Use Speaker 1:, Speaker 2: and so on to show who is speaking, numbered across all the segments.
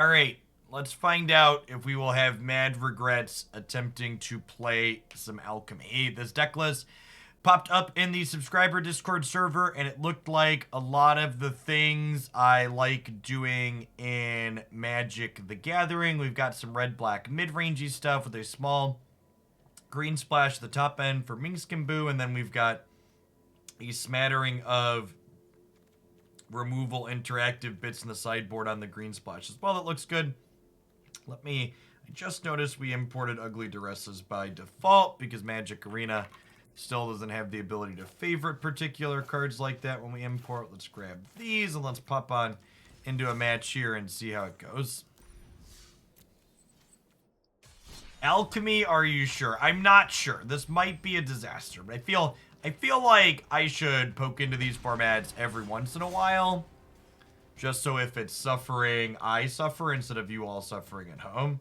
Speaker 1: All right, let's find out if we will have mad regrets attempting to play some Alchemy. This deck list popped up in the subscriber Discord server, and it looked like a lot of the things I like doing in Magic the Gathering. We've got some red-black mid-rangey stuff with a small green splash at the top end for A-Minsc and Boo, and then we've got a smattering of removal interactive bits in the sideboard on the green splash as well. That looks good. I just noticed we imported ugly Duresses by default because Magic Arena still doesn't have the ability to favorite particular cards like that when we import. Let's grab these and let's pop on into a match here and see how it goes. Alchemy, are you sure? I'm not sure. This might be a disaster, but I feel like I should poke into these formats every once in a while. Just so if it's suffering, I suffer instead of you all suffering at home.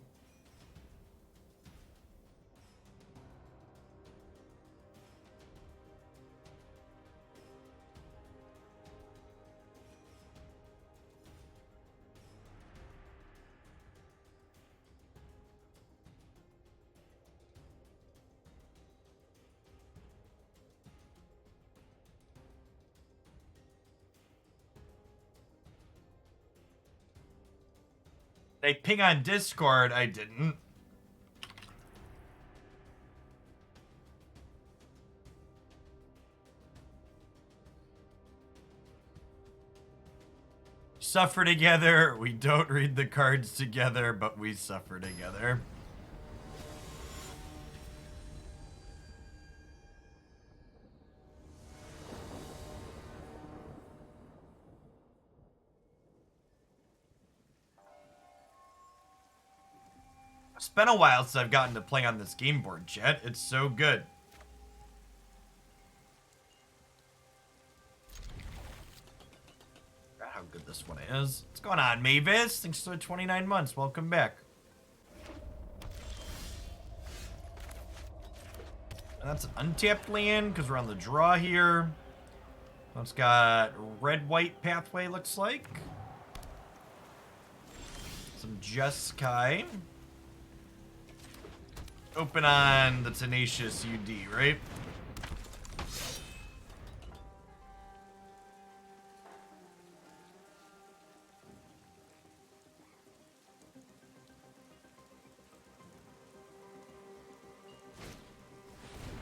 Speaker 1: Did I ping on Discord? I didn't. Suffer together. We don't read the cards together, but we suffer together. It's been a while since I've gotten to play on this game board, chat. It's so good. Forgot how good this one is. What's going on, Mavis? Thanks for 29 months. Welcome back. And that's an untapped land because we're on the draw here. It's got red-white pathway, looks like. Some Jeskai. Open on the Tenacious UD, right?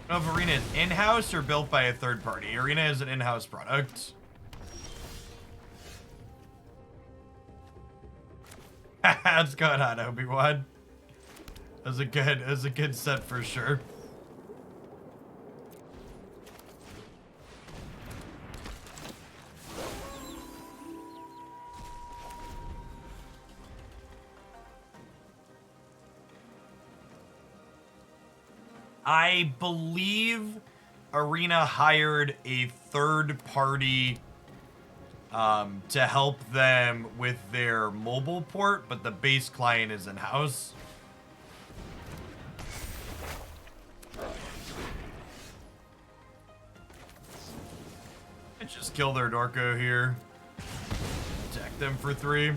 Speaker 1: I don't know if Arena is in-house or built by a third party. Arena is an in-house product. What's going on, Obi-Wan? That's a good set for sure. I believe Arena hired a third party to help them with their mobile port, but the base client is in-house. Just kill their Dorko here. Attack them for 3.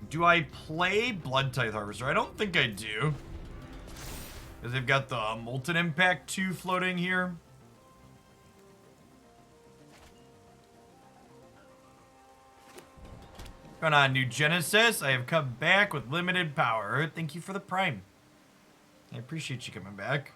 Speaker 1: Do I play Bloodtithe Harvester? I don't think I do. Because they've got the Molten Impact 2 floating here. Going on, New Genesis. I have come back with limited power. Thank you for the Prime. I appreciate you coming back.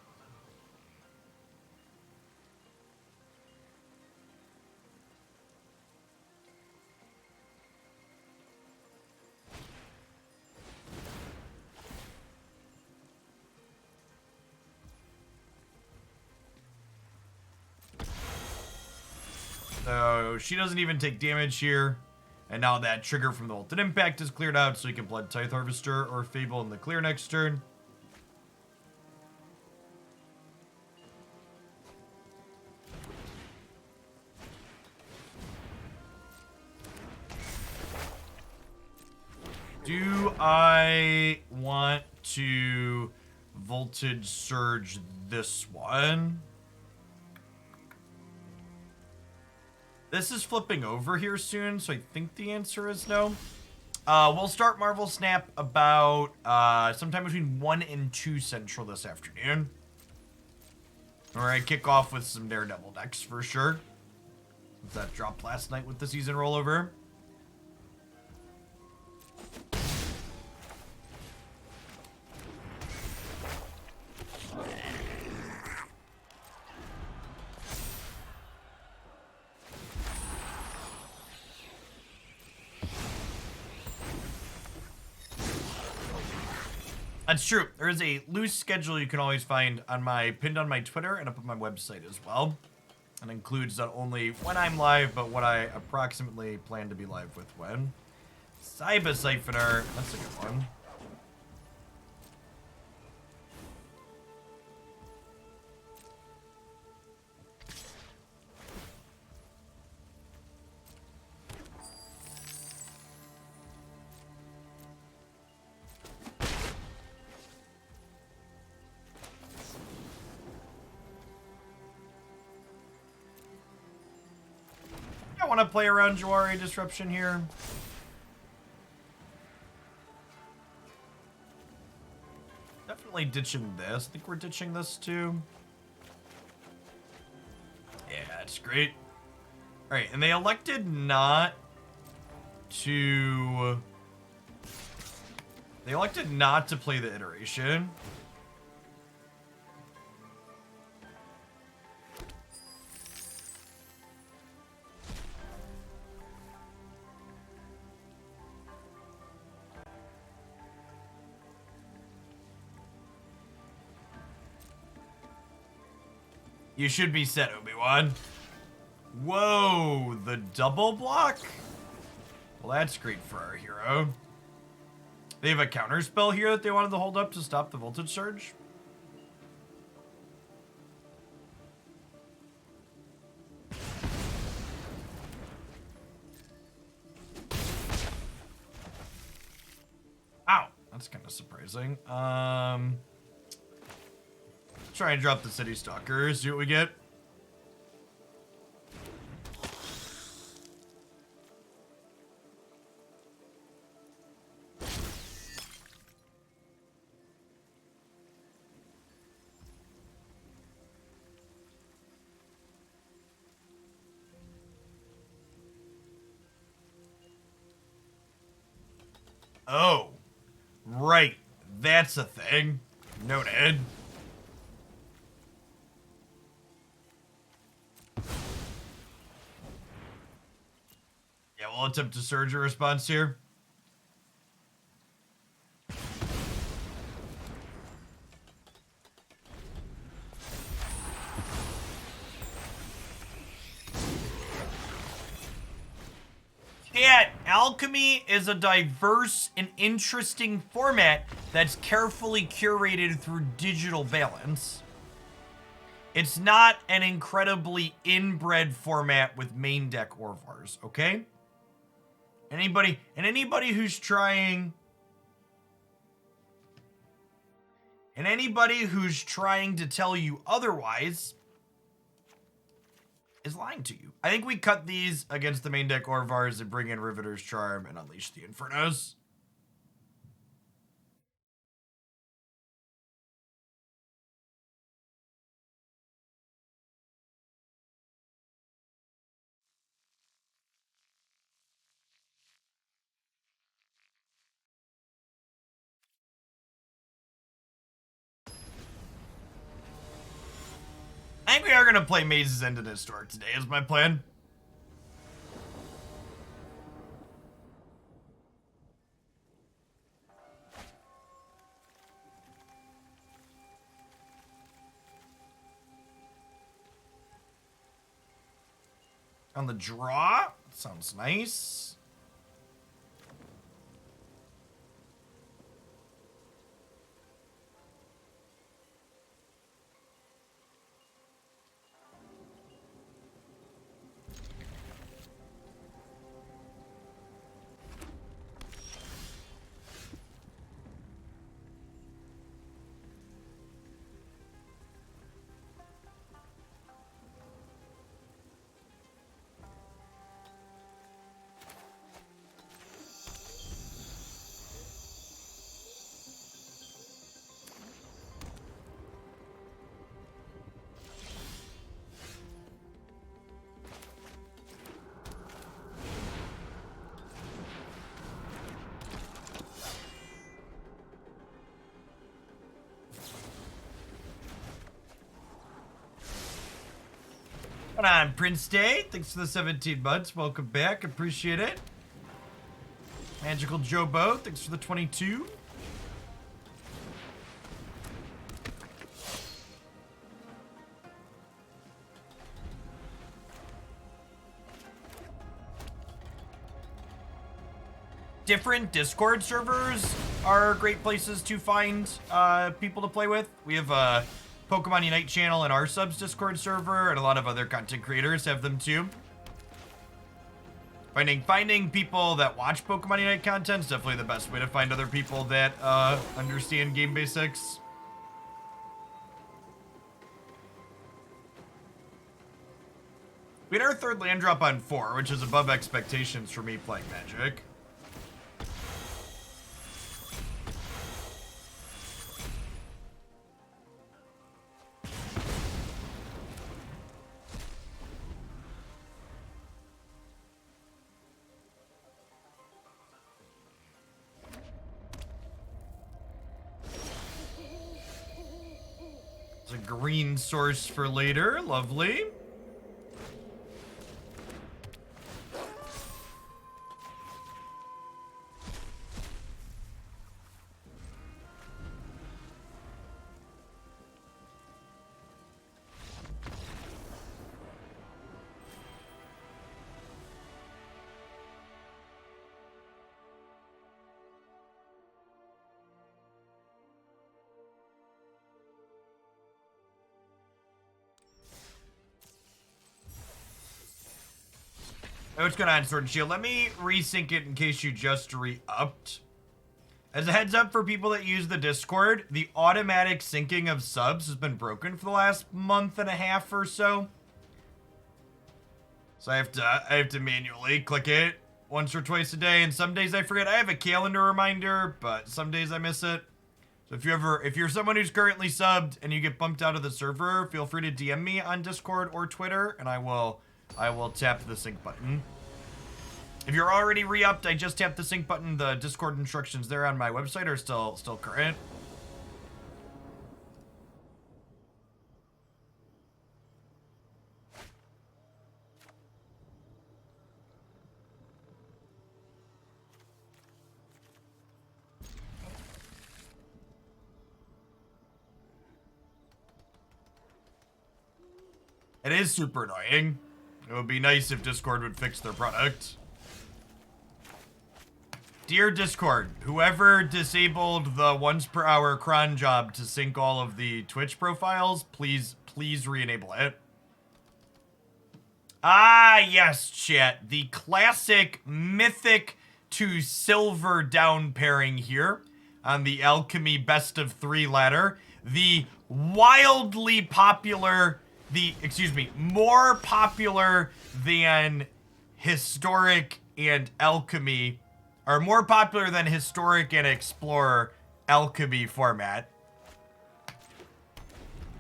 Speaker 1: So she doesn't even take damage here. And now that trigger from the Molten Impact is cleared out, so you can Bloodtithe Harvester or Fable in the clear next turn. Do I want to Voltage Surge this one? This is flipping over here soon, so I think the answer is no. We'll start Marvel Snap about sometime between 1 and 2 Central this afternoon. Alright, kick off with some Daredevil decks for sure. That dropped last night with the season rollover. That's true. There is a loose schedule you can always find on pinned on my Twitter and up on my website as well. It includes not only when I'm live, but what I approximately plan to be live with when. Cyber Siphoner, that's a good one. I want to play around Jawari Disruption here. Definitely ditching this. I think we're ditching this too. Yeah, it's great. Alright, and they elected not to... They elected not to play the iteration. You should be set, Obi-Wan. Whoa, the double block? Well, that's great for our hero. They have a counter spell here that they wanted to hold up to stop the voltage surge. Ow, that's kind of surprising. Try and drop the Citystalker, see what we get. Oh, right, that's a thing. Noted. Yeah, we'll attempt to surge a response here. Yeah, Alchemy is a diverse and interesting format that's carefully curated through digital balance. It's not an incredibly inbred format with main deck Orvars, okay? Anybody who's trying to tell you otherwise is lying to you. I think we cut these against the main deck Orvars and bring in Riveteers Charm and Unleash the Infernos. I think we are going to play Maze's End in Historic today is my plan. On the draw? Sounds nice. Hold on, Prince Day. Thanks for the 17 months. Welcome back. Appreciate it. Magical Jobo. Thanks for the 22. Different Discord servers are great places to find people to play with. We have a Pokemon Unite channel in our subs Discord server, and a lot of other content creators have them too. Finding people that watch Pokemon Unite content is definitely the best way to find other people that understand game basics. We had our third land drop on 4, which is above expectations for me playing Magic. It's a green source for later. Lovely. Hey, what's going on, Sword and Shield? Let me resync it in case you just re-upped. As a heads up for people that use the Discord, the automatic syncing of subs has been broken for the last month and a half or so. So I have to manually click it once or twice a day, and some days I forget. I have a calendar reminder, but some days I miss it. So if you're someone who's currently subbed and you get bumped out of the server, feel free to DM me on Discord or Twitter, and I will tap the sync button. If you're already re-upped, I just tapped the sync button. The Discord instructions there on my website are still current. It is super annoying. It would be nice if Discord would fix their product. Dear Discord, whoever disabled the once per hour cron job to sync all of the Twitch profiles, please re-enable it. Ah, yes, chat. The classic mythic to silver down pairing here on the Alchemy best of 3 ladder. The wildly popular, more popular than Historic and Alchemy, are more popular than Historic and Explorer Alchemy format.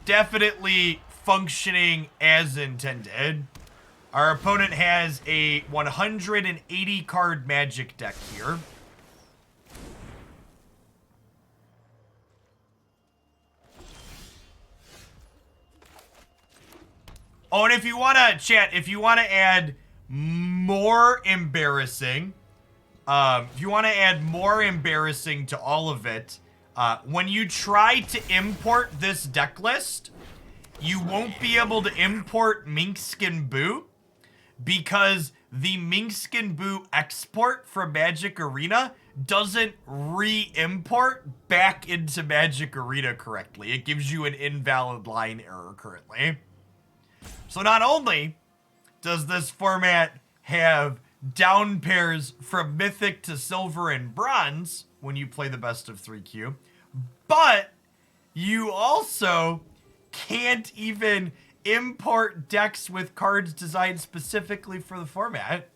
Speaker 1: Definitely functioning as intended. Our opponent has a 180 card Magic deck here. Oh, and if you want to, chat, if you want to add more embarrassing, to all of it, when you try to import this deck list, you won't be able to import Minkskin Boo because the Minkskin Boo export from Magic Arena doesn't re-import back into Magic Arena correctly. It gives you an invalid line error currently. So not only does this format have down pairs from Mythic to Silver and Bronze when you play the best of 3Q, but you also can't even import decks with cards designed specifically for the format.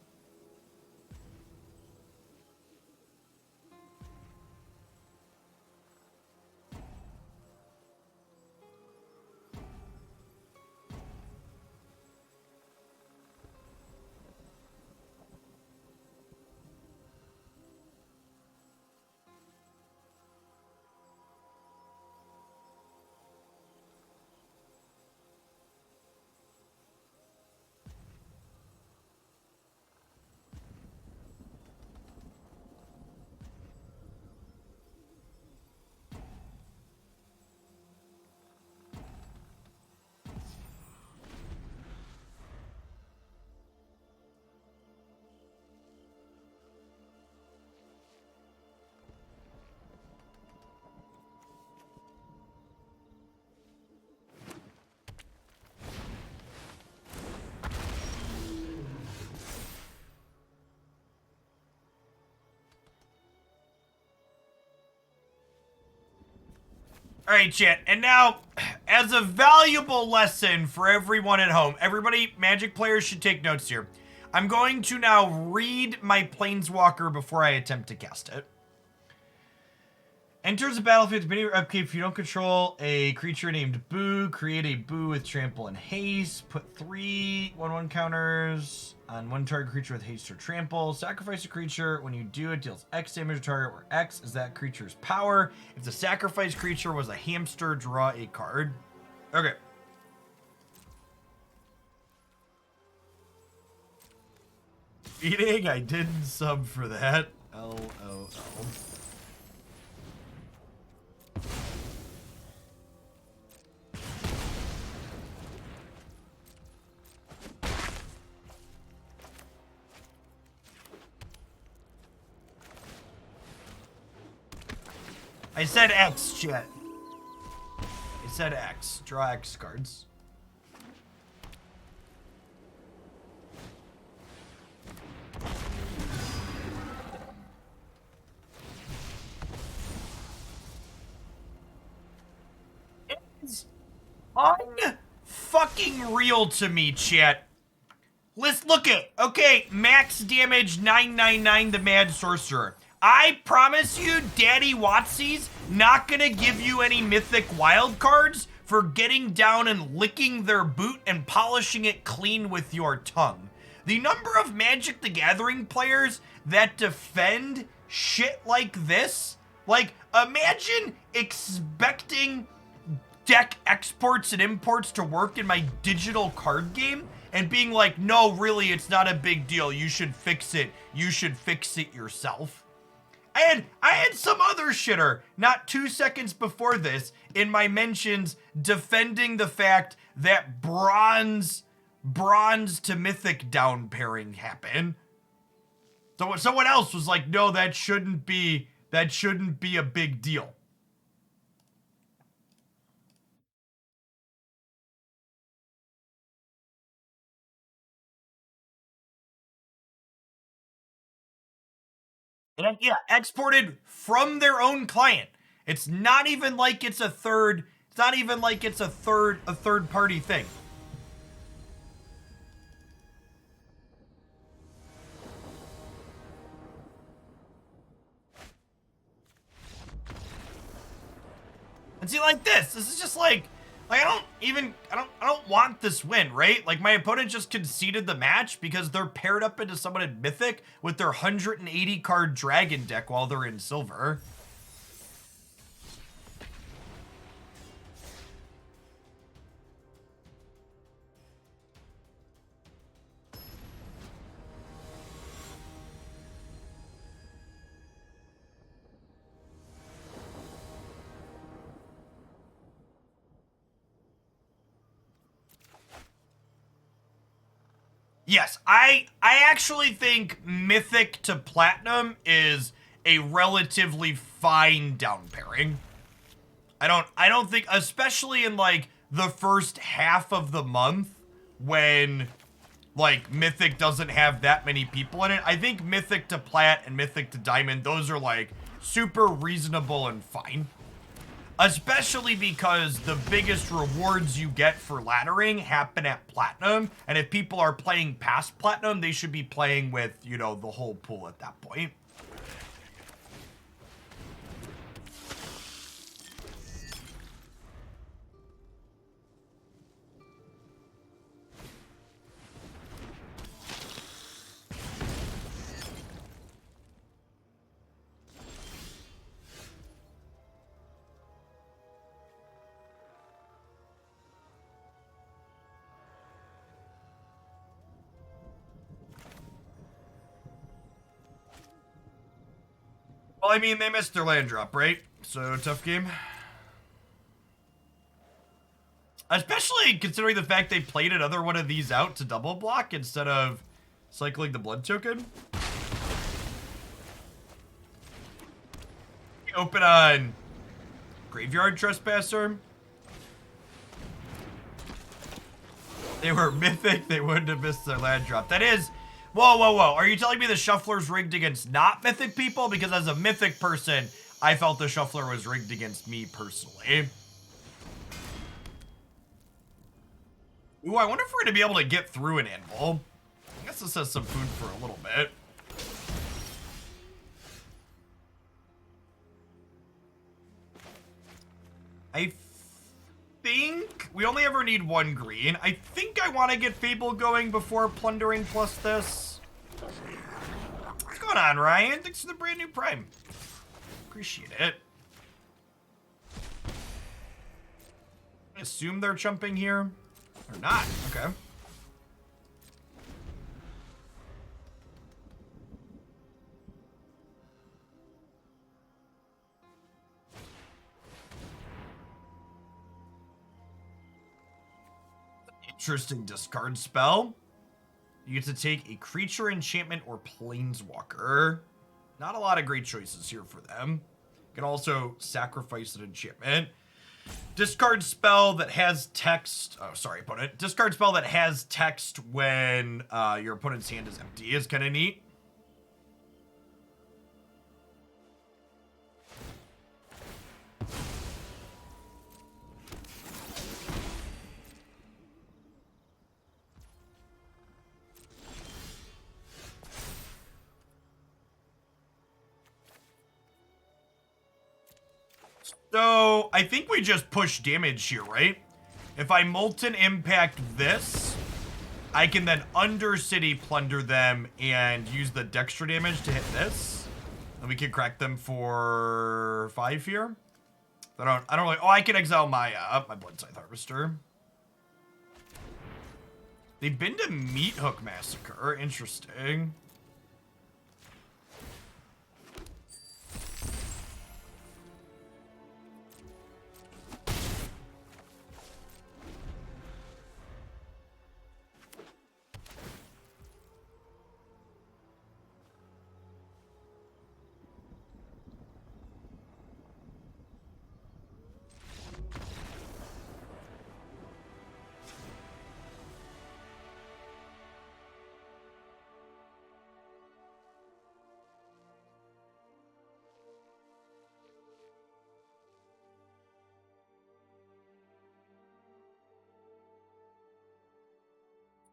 Speaker 1: All right, chat. And now, as a valuable lesson for everyone at home, everybody, Magic players should take notes here. I'm going to now read my Planeswalker before I attempt to cast it. Enters the battlefield at the beginning of your upkeep. If you don't control a creature named Boo, create a Boo with Trample and Haste. Put 3 1/1 counters on one target creature with Haste or Trample. Sacrifice a creature. When you do, it deals X damage to target, where X is that creature's power. If the sacrificed creature was a hamster, draw a card. Okay. Eating, I didn't sub for that. LOL. I said X, chat. I said X. Draw X cards. It's unfucking real to me, chat. Let's look at, okay, max damage 999, the Mad Sorcerer. I promise you, Daddy Watsy's not gonna give you any mythic wild cards for getting down and licking their boot and polishing it clean with your tongue. The number of Magic the Gathering players that defend shit like this, like, imagine expecting deck exports and imports to work in my digital card game and being like, no, really, it's not a big deal. You should fix it. You should fix it yourself. I had some other shitter not 2 seconds before this in my mentions defending the fact that bronze to mythic down pairing happened. So someone else was like, no, that shouldn't be a big deal. And yeah, exported from their own client. It's not even like it's a third party thing. And see, like this is just like I don't want this win, right? Like, my opponent just conceded the match because they're paired up into someone in Mythic with their 180 card dragon deck while they're in Silver. Yes, I actually think Mythic to Platinum is a relatively fine down pairing. I don't think, especially in like the first half of the month when like Mythic doesn't have that many people in it. I think Mythic to Plat and Mythic to Diamond, those are like super reasonable and fine. Especially because the biggest rewards you get for laddering happen at Platinum. And if people are playing past Platinum, they should be playing with, you know, the whole pool at that point. Well, I mean, they missed their land drop, right? So, tough game. Especially considering the fact they played another one of these out to double block instead of cycling the blood token. Open on Graveyard Trespasser. They were Mythic, they wouldn't have missed their land drop. That is... Whoa, whoa, whoa. Are you telling me the Shuffler's rigged against not Mythic people? Because as a Mythic person, I felt the Shuffler was rigged against me personally. Ooh, I wonder if we're gonna be able to get through an anvil. I guess this has some food for a little bit. I think we only ever need one green. I think I want to get Fable going before plundering plus this. What's going on, Ryan? Thanks for the brand new Prime. Appreciate it. I assume they're jumping here. Or not. Okay. Interesting discard spell. You get to take a creature, enchantment, or planeswalker. Not a lot of great choices here for them. You can also sacrifice an enchantment. Discard spell that has text. Oh, sorry, opponent. Discard spell that has text when your opponent's hand is empty is kind of neat. So, I think we just push damage here, right? If I Molten Impact this, I can then Undercity Plunder them and use the Dextra damage to hit this. And we can crack them for 5 here. I don't really... Oh, I can exile my Bloodtithe Harvester. They've been to Meathook Massacre. Interesting.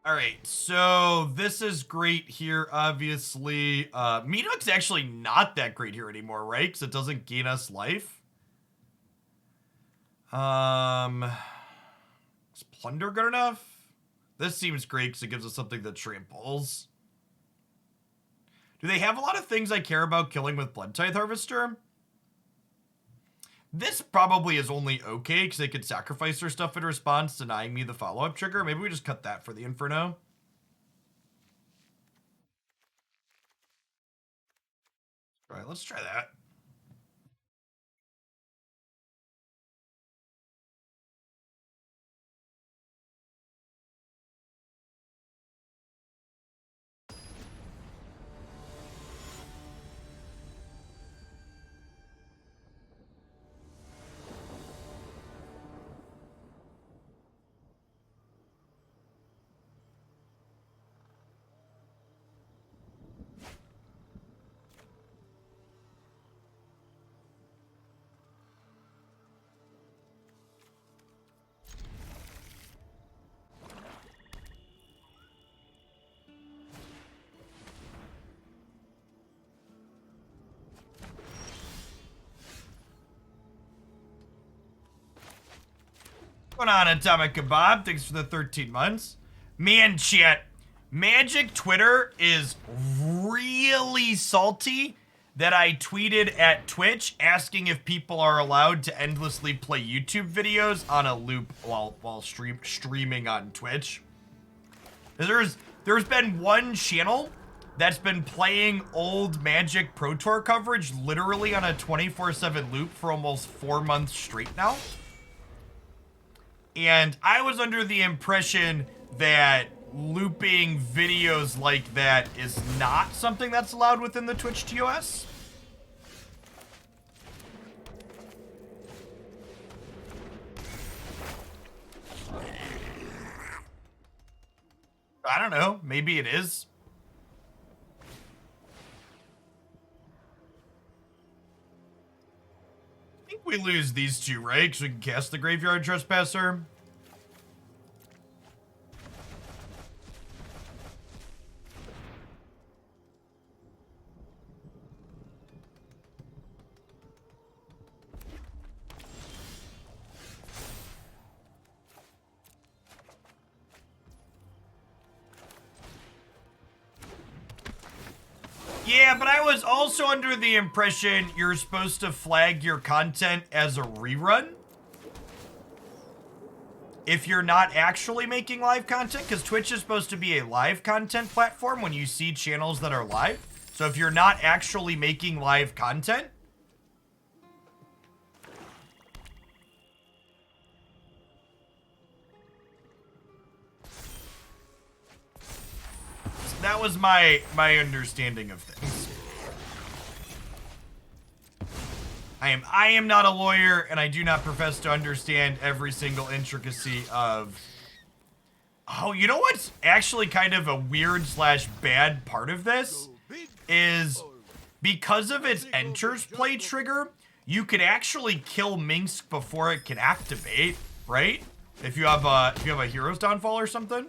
Speaker 1: All right, so this is great here, obviously. Meathook's actually not that great here anymore, right? Because it doesn't gain us life. Is Plunder good enough? This seems great because it gives us something that tramples. Do they have a lot of things I care about killing with Bloodtithe Harvester? This probably is only okay because they could sacrifice their stuff in response, denying me the follow-up trigger. Maybe we just cut that for the Inferno. All right, let's try that. What's going on, Atomic Kebab? Thanks for the 13 months. Man, chat. Magic Twitter is really salty that I tweeted at Twitch asking if people are allowed to endlessly play YouTube videos on a loop while streaming on Twitch. There's been one channel that's been playing old Magic Pro Tour coverage literally on a 24/7 loop for almost 4 months straight now. And I was under the impression that looping videos like that is not something that's allowed within the Twitch TOS. I don't know. Maybe it is. I think we lose these two, right? Because we can cast the Graveyard Trespasser. Yeah, but I was also under the impression you're supposed to flag your content as a rerun if you're not actually making live content, because Twitch is supposed to be a live content platform when you see channels that are live. So if you're not actually making live content, that was my understanding of things. I am not a lawyer, and I do not profess to understand every single intricacy of... Oh, you know what's actually kind of a weird / bad part of this? Is because of its enters play trigger, you could actually kill A-Minsc before it can activate, right? If you have a hero's downfall or something.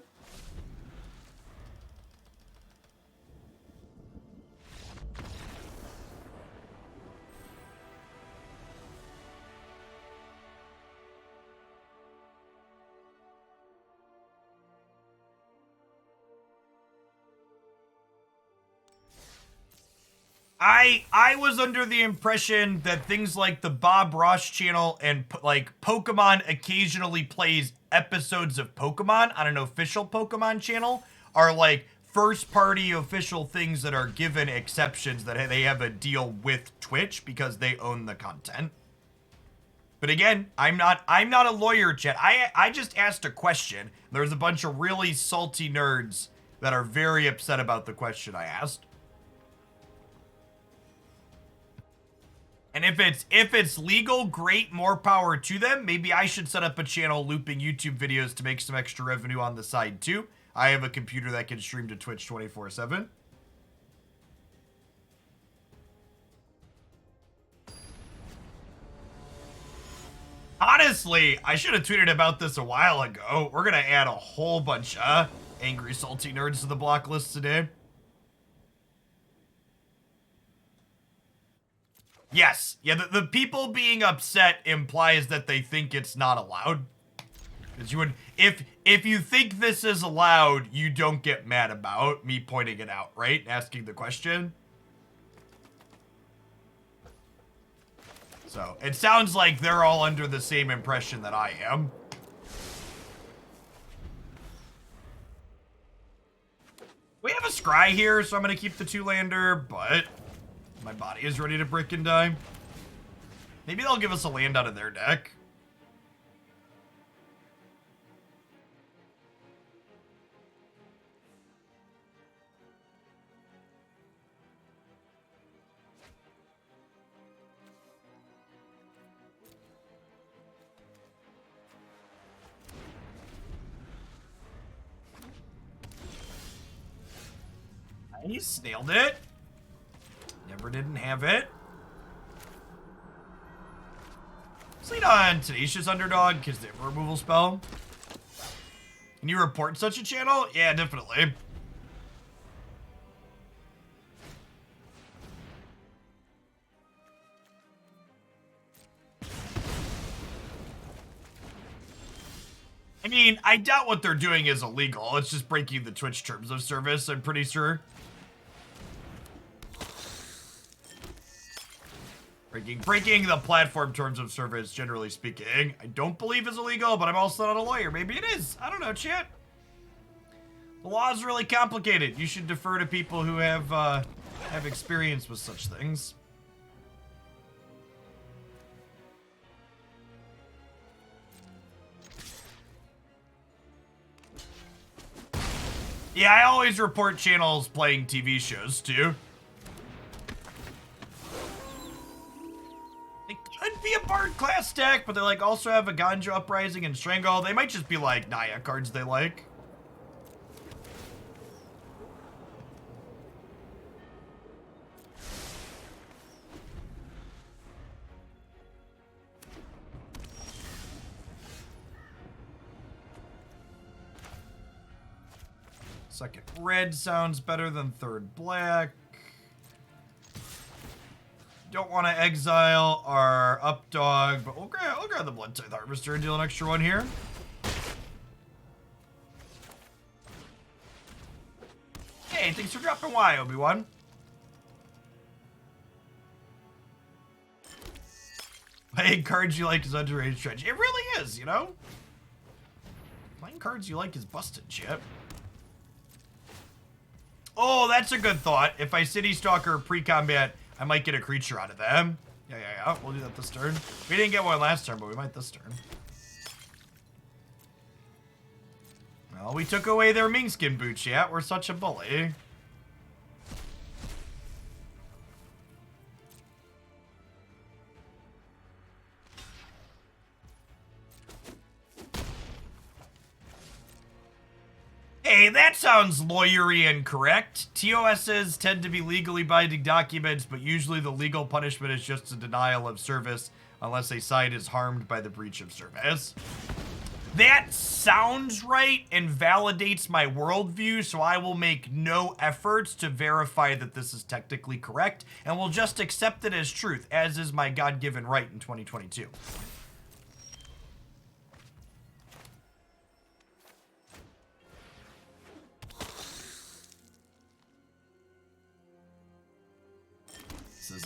Speaker 1: I was under the impression that things like the Bob Ross channel and like Pokemon occasionally plays episodes of Pokemon on an official Pokemon channel are like first party official things that are given exceptions that they have a deal with Twitch because they own the content. But again, I'm not a lawyer, chat. I just asked a question. There's a bunch of really salty nerds that are very upset about the question I asked. And if it's legal, great, more power to them. Maybe I should set up a channel looping YouTube videos to make some extra revenue on the side too. I have a computer that can stream to Twitch 24/7. Honestly, I should have tweeted about this a while ago. We're gonna add a whole bunch of angry, salty nerds to the block list today. Yes. Yeah, the people being upset implies that they think it's not allowed. Because you would, if you think this is allowed, you don't get mad about me pointing it out, right? Asking the question. So, it sounds like they're all under the same impression that I am. We have a scry here, so I'm going to keep the 2-lander, but... my body is ready to brick and die. Maybe they'll give us a land out of their deck. Nice, nailed it. Never didn't have it. Let's lead on Tenacious Underdog because they have a removal spell. Can you report such a channel? Yeah, definitely. I mean, I doubt what they're doing is illegal. It's just breaking the Twitch terms of service, I'm pretty sure. Breaking the platform terms of service, generally speaking, I don't believe is illegal, but I'm also not a lawyer. Maybe it is. I don't know, chat. The law is really complicated. You should defer to people who have experience with such things. Yeah, I always report channels playing TV shows, too. Could be a Bard class deck, but they like also have a Ganja Uprising and Strangle. They might just be like Naya cards they like. Second red sounds better than third black. Don't want to exile our Updog, but we'll grab the Bloodtithe Harvester and deal an extra one here. Hey, thanks for dropping Y, Obi-Wan. Playing cards you like is underrated strategy. It really is, you know? Playing cards you like is busted, Chip. Oh, that's a good thought. If I Citystalker pre-combat, I might get a creature out of them. Yeah. We'll do that this turn. We didn't get one last turn, but we might this turn. Well, we took away their Mingskin boot, chat. We're such a bully. Hey, that sounds lawyery and correct. TOSs tend to be legally binding documents, but usually the legal punishment is just a denial of service unless a side is harmed by the breach of service. That sounds right and validates my worldview, so I will make no efforts to verify that this is technically correct, and will just accept it as truth, as is my God-given right in 2022.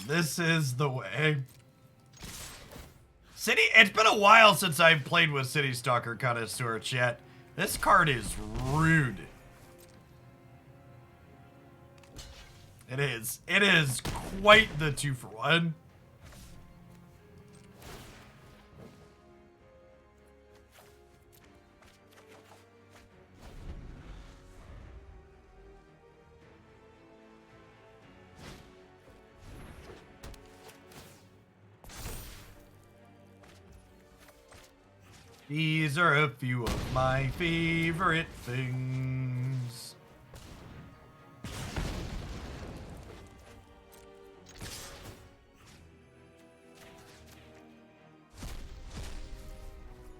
Speaker 1: This is the way. It's been a while since I've played with Citystalker Connoisseur, chat. This card is rude. It is. It is quite the 2-for-1. These are a few of my favorite things.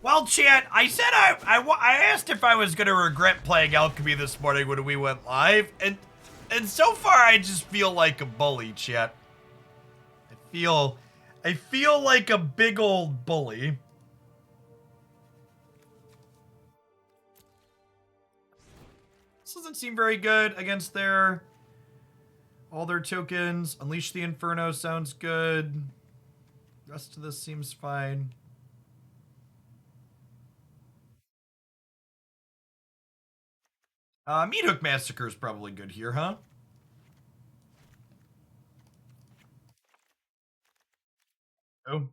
Speaker 1: Well, chat, I said I asked if I was going to regret playing Alchemy this morning when we went live, and so far I just feel like a bully, chat. I feel like a big old bully. This doesn't seem very good against all their tokens. Unleash the Inferno sounds good. The rest of this seems fine. Meathook Massacre is probably good here, huh? Oh.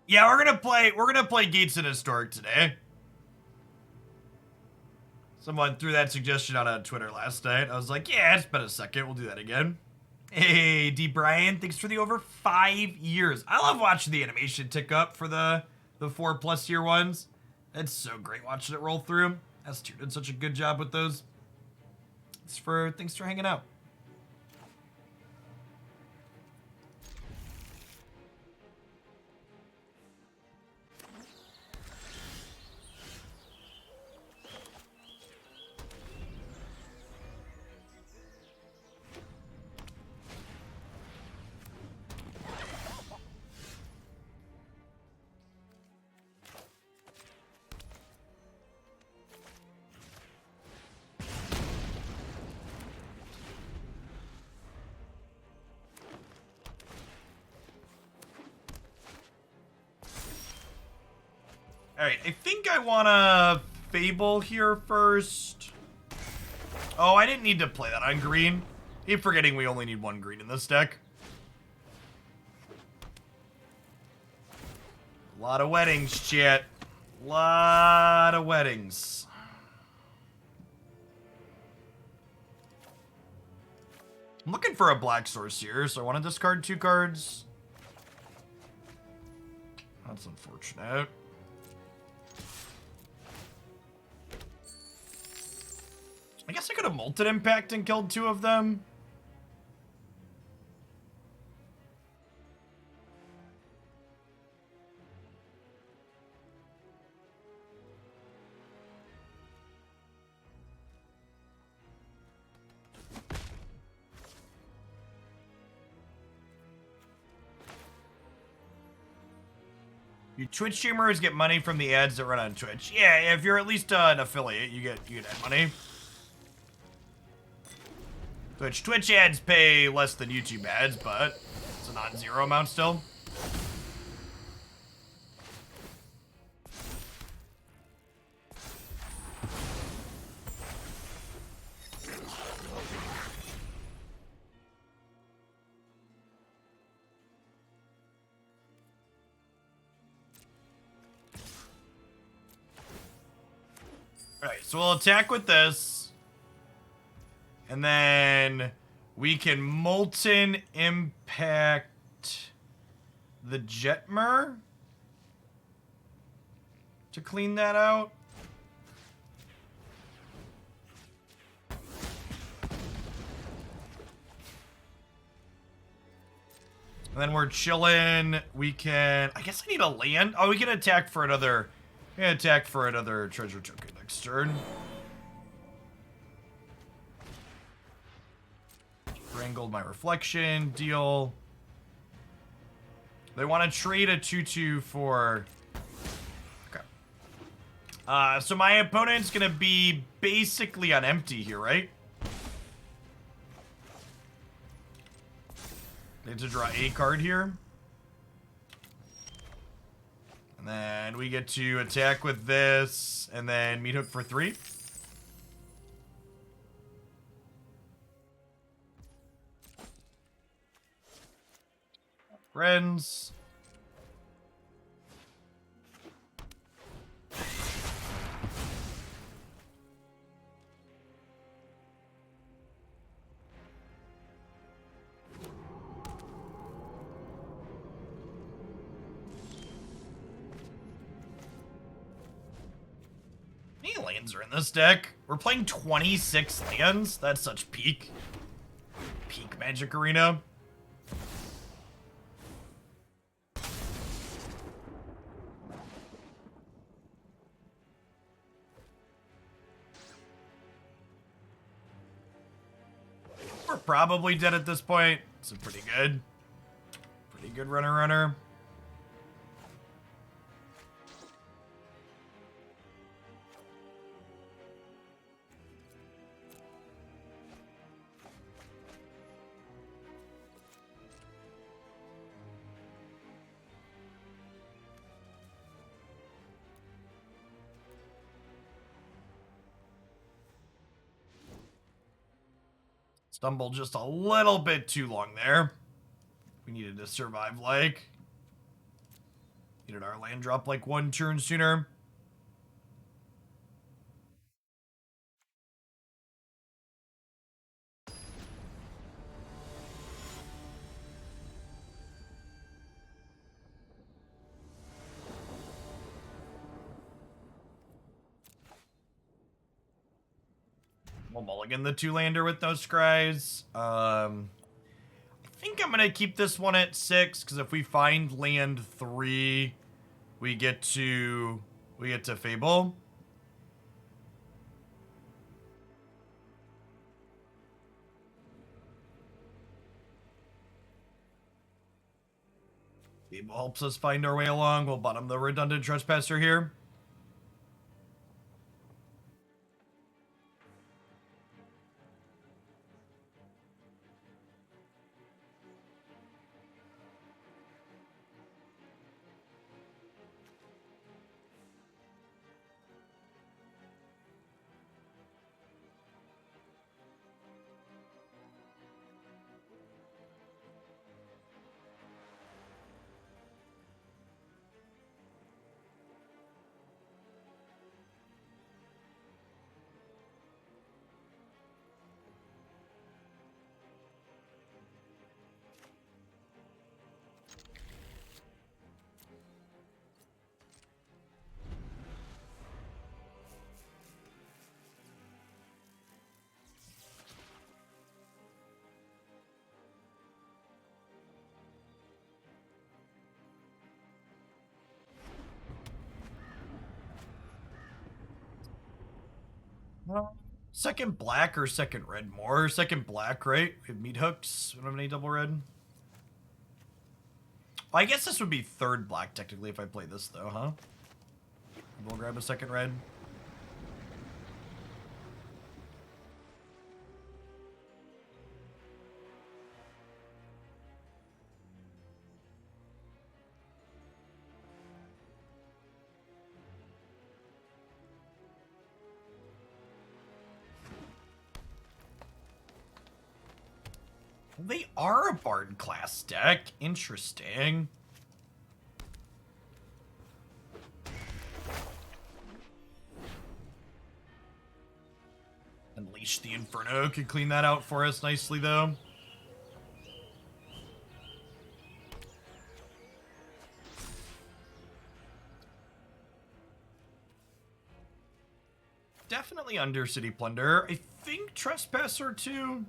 Speaker 1: Yeah, we're gonna play Gates and Historic today. Someone threw that suggestion out on Twitter last night. I was like, yeah, it's been a second. We'll do that again. Hey, D. Brian, thanks for the over 5 years. I love watching the animation tick up for the 4+ year ones. It's so great watching it roll through. S2 did such a good job with those. Thanks for hanging out. Alright, I think I want to Fable here first. Oh, I didn't need to play that on green. Keep forgetting we only need 1 green in this deck. A lot of weddings, chat. Lot of weddings. I'm looking for a black source here, so I want to discard 2 cards. That's unfortunate. I guess I could have Molten Impact and killed 2 of them. Your Twitch streamers get money from the ads that run on Twitch. Yeah, if you're at least an affiliate, you get ad money. Twitch ads pay less than YouTube ads, but it's a non-zero amount still. Alright, so we'll attack with this. And then we can Molten Impact the Jetmer to clean that out. And then we're chilling. We can... I guess I need a land. Oh, we can attack for another... We can attack for another treasure token next turn. Wrangled my reflection. Deal. They want to trade a 2/2 for... Okay. So my opponent's going to be basically on empty here, right? They have to draw a card here. And then we get to attack with this, and then Meathook for 3. Friends. How many lands are in this deck? We're playing 26 lands? That's such peak Magic Arena. We're probably dead at this point. It's a pretty good runner. Stumbled just a little bit too long there. We needed to survive like. Needed our land drop like 1 turn sooner. We'll mulligan the 2-lander with those scries. I think I'm gonna keep this one at 6, because if we find land 3, we get to Fable. Fable helps us find our way along. We'll bottom the redundant Trespasser here. Second black or second red more? Second black, right? We have Meathooks. We don't have any double red. Well, I guess this would be third black, technically, if I play this, though, huh? We'll grab a second red. They are a Bard class deck. Interesting. Unleash the Inferno could clean that out for us nicely, though. Definitely Undercity Plunder. I think Trespasser, too.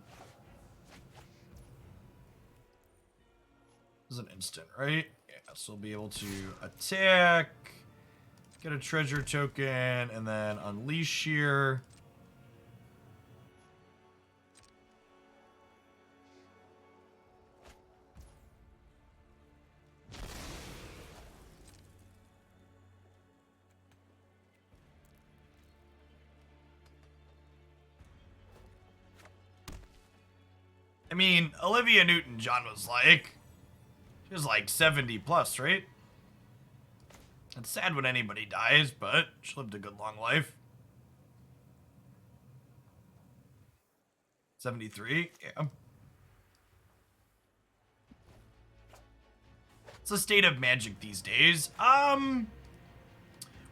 Speaker 1: This is an instant, right? Yeah, so we'll be able to attack, get a treasure token, and then unleash here. I mean, Olivia Newton-John was like... She was like 70 plus, right? It's sad when anybody dies, but she lived a good long life. 73, yeah. It's the state of Magic these days.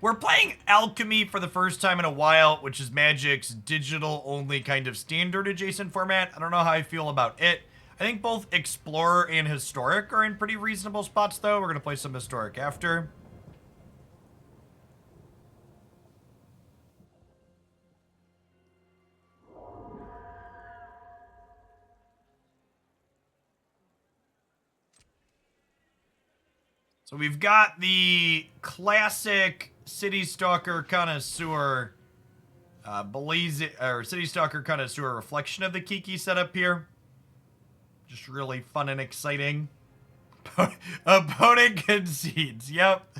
Speaker 1: We're playing Alchemy for the first time in a while, which is Magic's digital-only kind of standard adjacent format. I don't know how I feel about it. I think both Explorer and Historic are in pretty reasonable spots, though. We're going to play some Historic after. So we've got the classic Citystalker Connoisseur, Citystalker Connoisseur reflection of the Kiki setup here. Just really fun and exciting. Opponent concedes. Yep.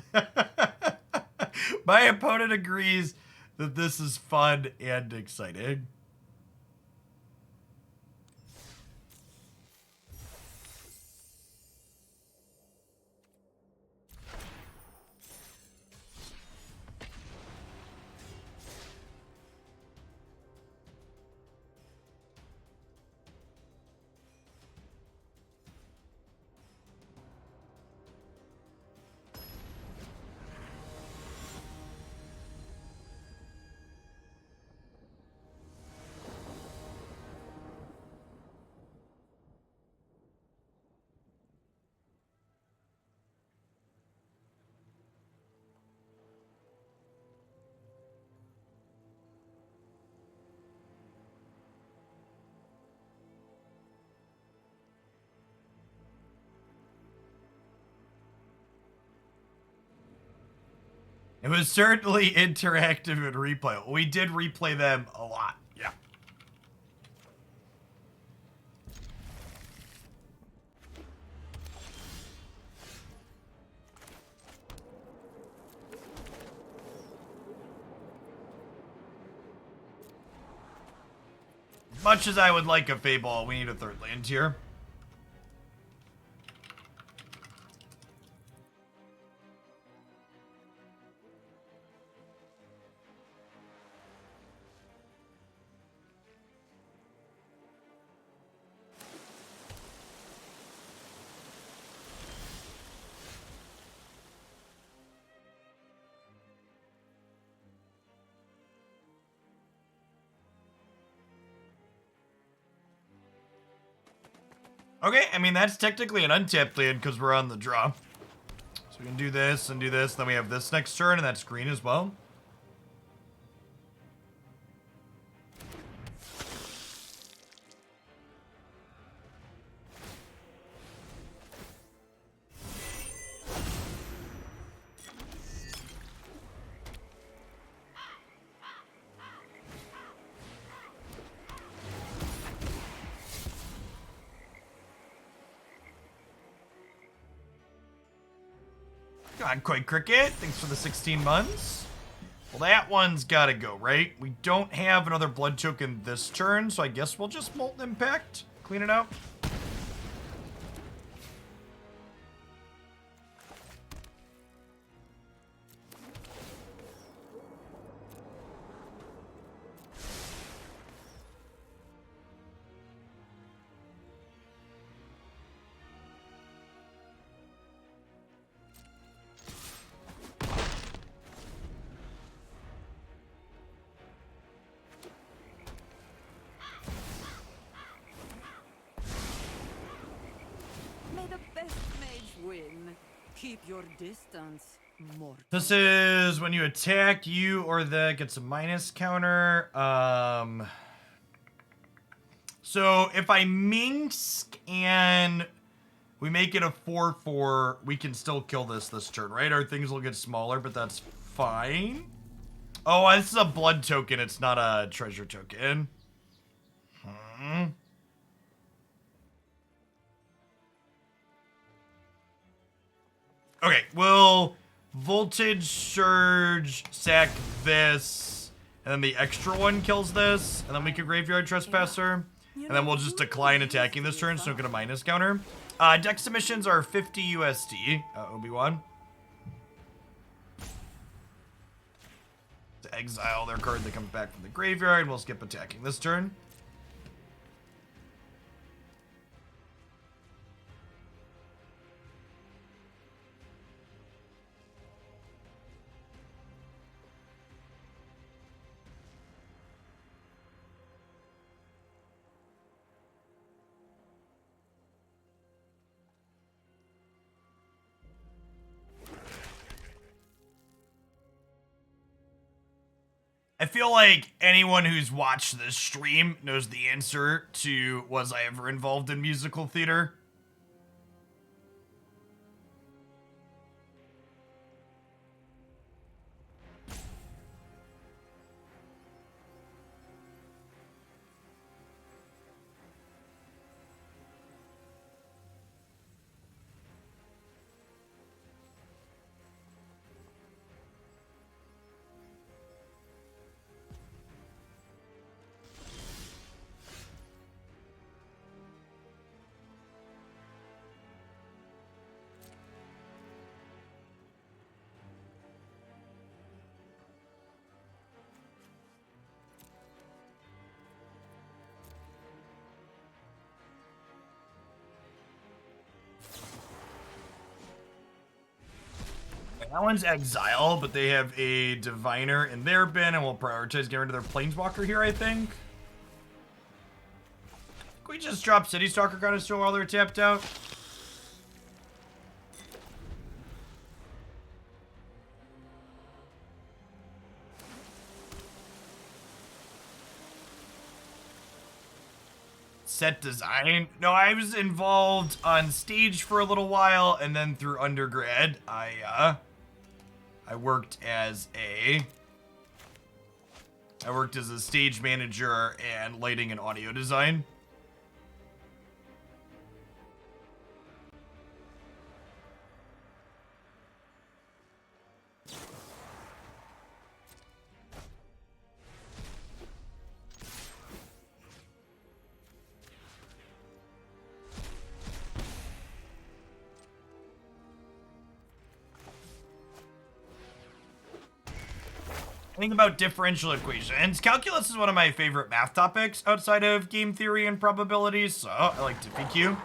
Speaker 1: My opponent agrees that this is fun and exciting. It was certainly interactive and replay. We did replay them a lot. Yeah. Much as I would like a Fable, we need a third land here. Okay, I mean, that's technically an untapped land because we're on the draw. So we can do this and do this. Then we have this next turn, and that's green as well. Come on, Koi Cricket. Thanks for the 16 months. Well, that one's gotta go, right? We don't have another blood token this turn, so I guess we'll just Molten Impact. Clean it out.
Speaker 2: Keep your distance, mortal.
Speaker 1: This is when you attack, you or that gets a minus counter. So if I Minsk and we make it a 4/4, we can still kill this turn, right? Our things will get smaller, but that's fine. Oh, this is a blood token. It's not a treasure token. Okay, we'll Voltage Surge, sack this, and then the extra one kills this, and then we can Graveyard Trespasser, and then we'll just decline attacking this turn, so don't get a minus counter. Deck submissions are 50 USD, Obi-Wan. To exile their card that comes back from the graveyard, and we'll skip attacking this turn. I feel like anyone who's watched this stream knows the answer to was I ever involved in musical theater? That one's Exile, but they have a Diviner in their bin, and we'll prioritize getting rid of their Planeswalker here, I think. Can we just drop Citystalker Connoisseur while they're tapped out? Set design? No, I was involved on stage for a little while, and then through undergrad, I worked as a stage manager and lighting and audio design. Think about differential equations. Calculus is one of my favorite math topics outside of game theory and probabilities, so I like to PQ.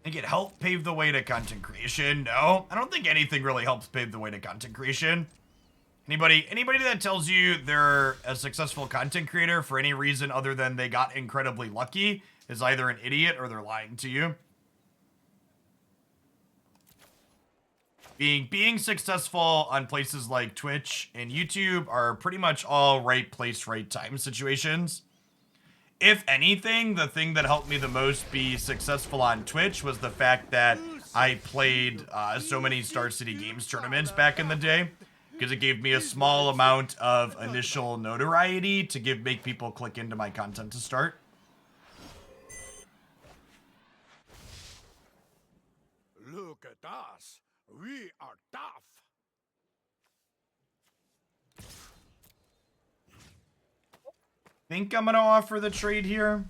Speaker 1: Think it helped pave the way to content creation? No, I don't think anything really helps pave the way to content creation. Anybody that tells you they're a successful content creator for any reason other than they got incredibly lucky is either an idiot or they're lying to you. Being successful on places like Twitch and YouTube are pretty much all right place, right time situations. If anything, the thing that helped me the most be successful on Twitch was the fact that I played so many Star City Games tournaments back in the day. because it gave me a small amount of initial notoriety to make people click into my content to start.
Speaker 3: Look at us. We are tough.
Speaker 1: Think I'm gonna offer the trade here.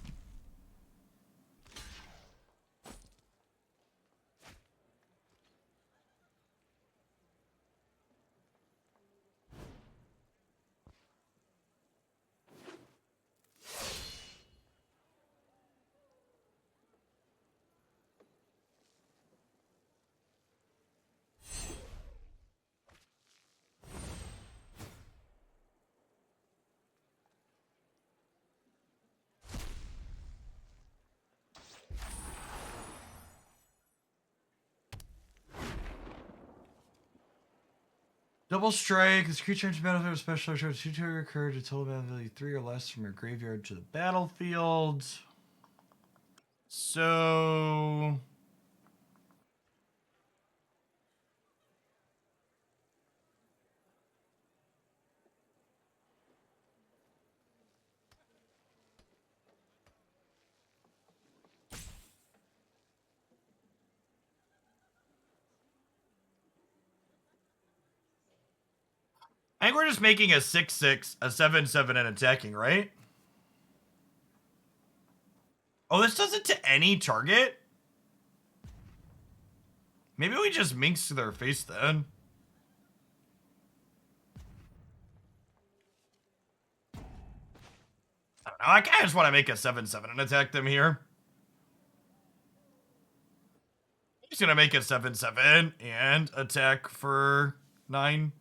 Speaker 1: Double strike. This creature enters the battlefield. Special charge 2 target occur to total battle value 3 or less from your graveyard to the battlefield. So I think we're just making a 6/6, a 7/7, and attacking, right? Oh, this does it to any target? Maybe we just minx to their face then. I don't know. I kind of just want to make a 7/7 and attack them here. I'm just gonna make a 7/7 and attack for 9.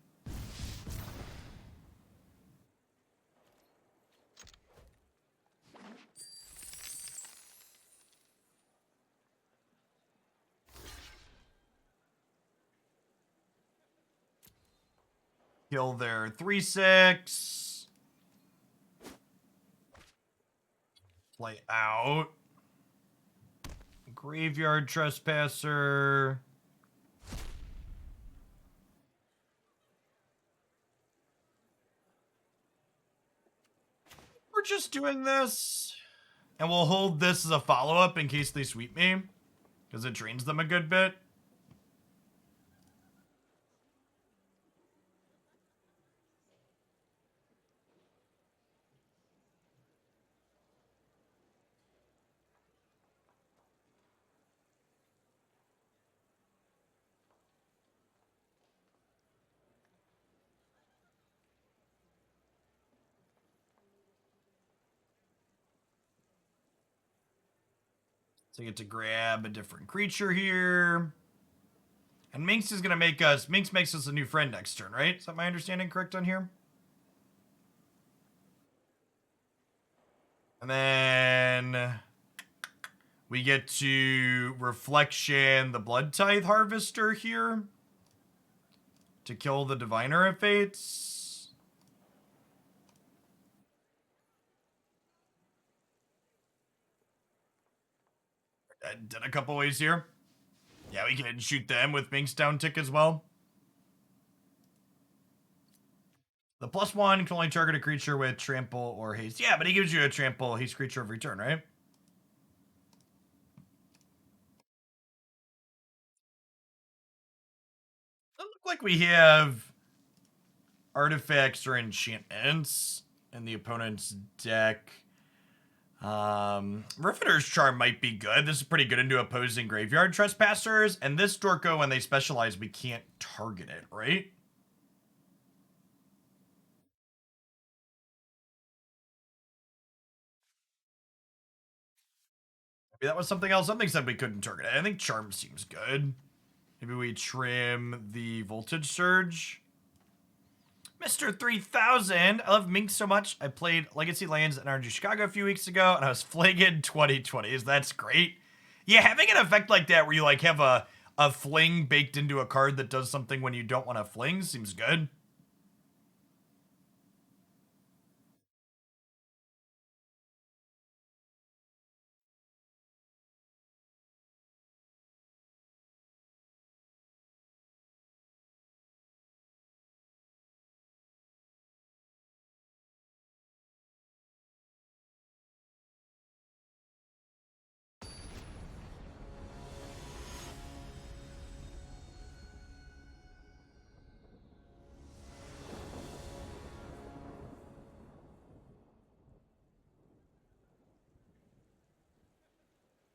Speaker 1: Kill their 3/6. Play out. Graveyard Trespasser. We're just doing this. And we'll hold this as a follow-up in case they sweep me. Because it drains them a good bit. So I get to grab a different creature here. And Minx is going to make us... Minx makes us a new friend next turn, right? Is that my understanding correct on here? And then... we get to Reflection the Bloodtithe Harvester here. To kill the Diviner of Fates. I did a couple ways here. Yeah, we can shoot them with Minx down tick as well. The +1 can only target a creature with trample or haste. Yeah, but he gives you a trample haste creature every turn, right? Doesn't look like we have artifacts or enchantments in the opponent's deck. Riveteers Charm might be good. This is pretty good into opposing Graveyard Trespassers. And this Dorko, when they specialize, we can't target it, right? Maybe that was something else. Something said we couldn't target it. I think Charm seems good. Maybe we trim the Voltage Surge. Mr. 3000, I love Mink so much. I played Legacy Lands in RNG Chicago a few weeks ago, and I was flagging 2020s. That's great. Yeah, having an effect like that where you like have a fling baked into a card that does something when you don't want to fling seems good.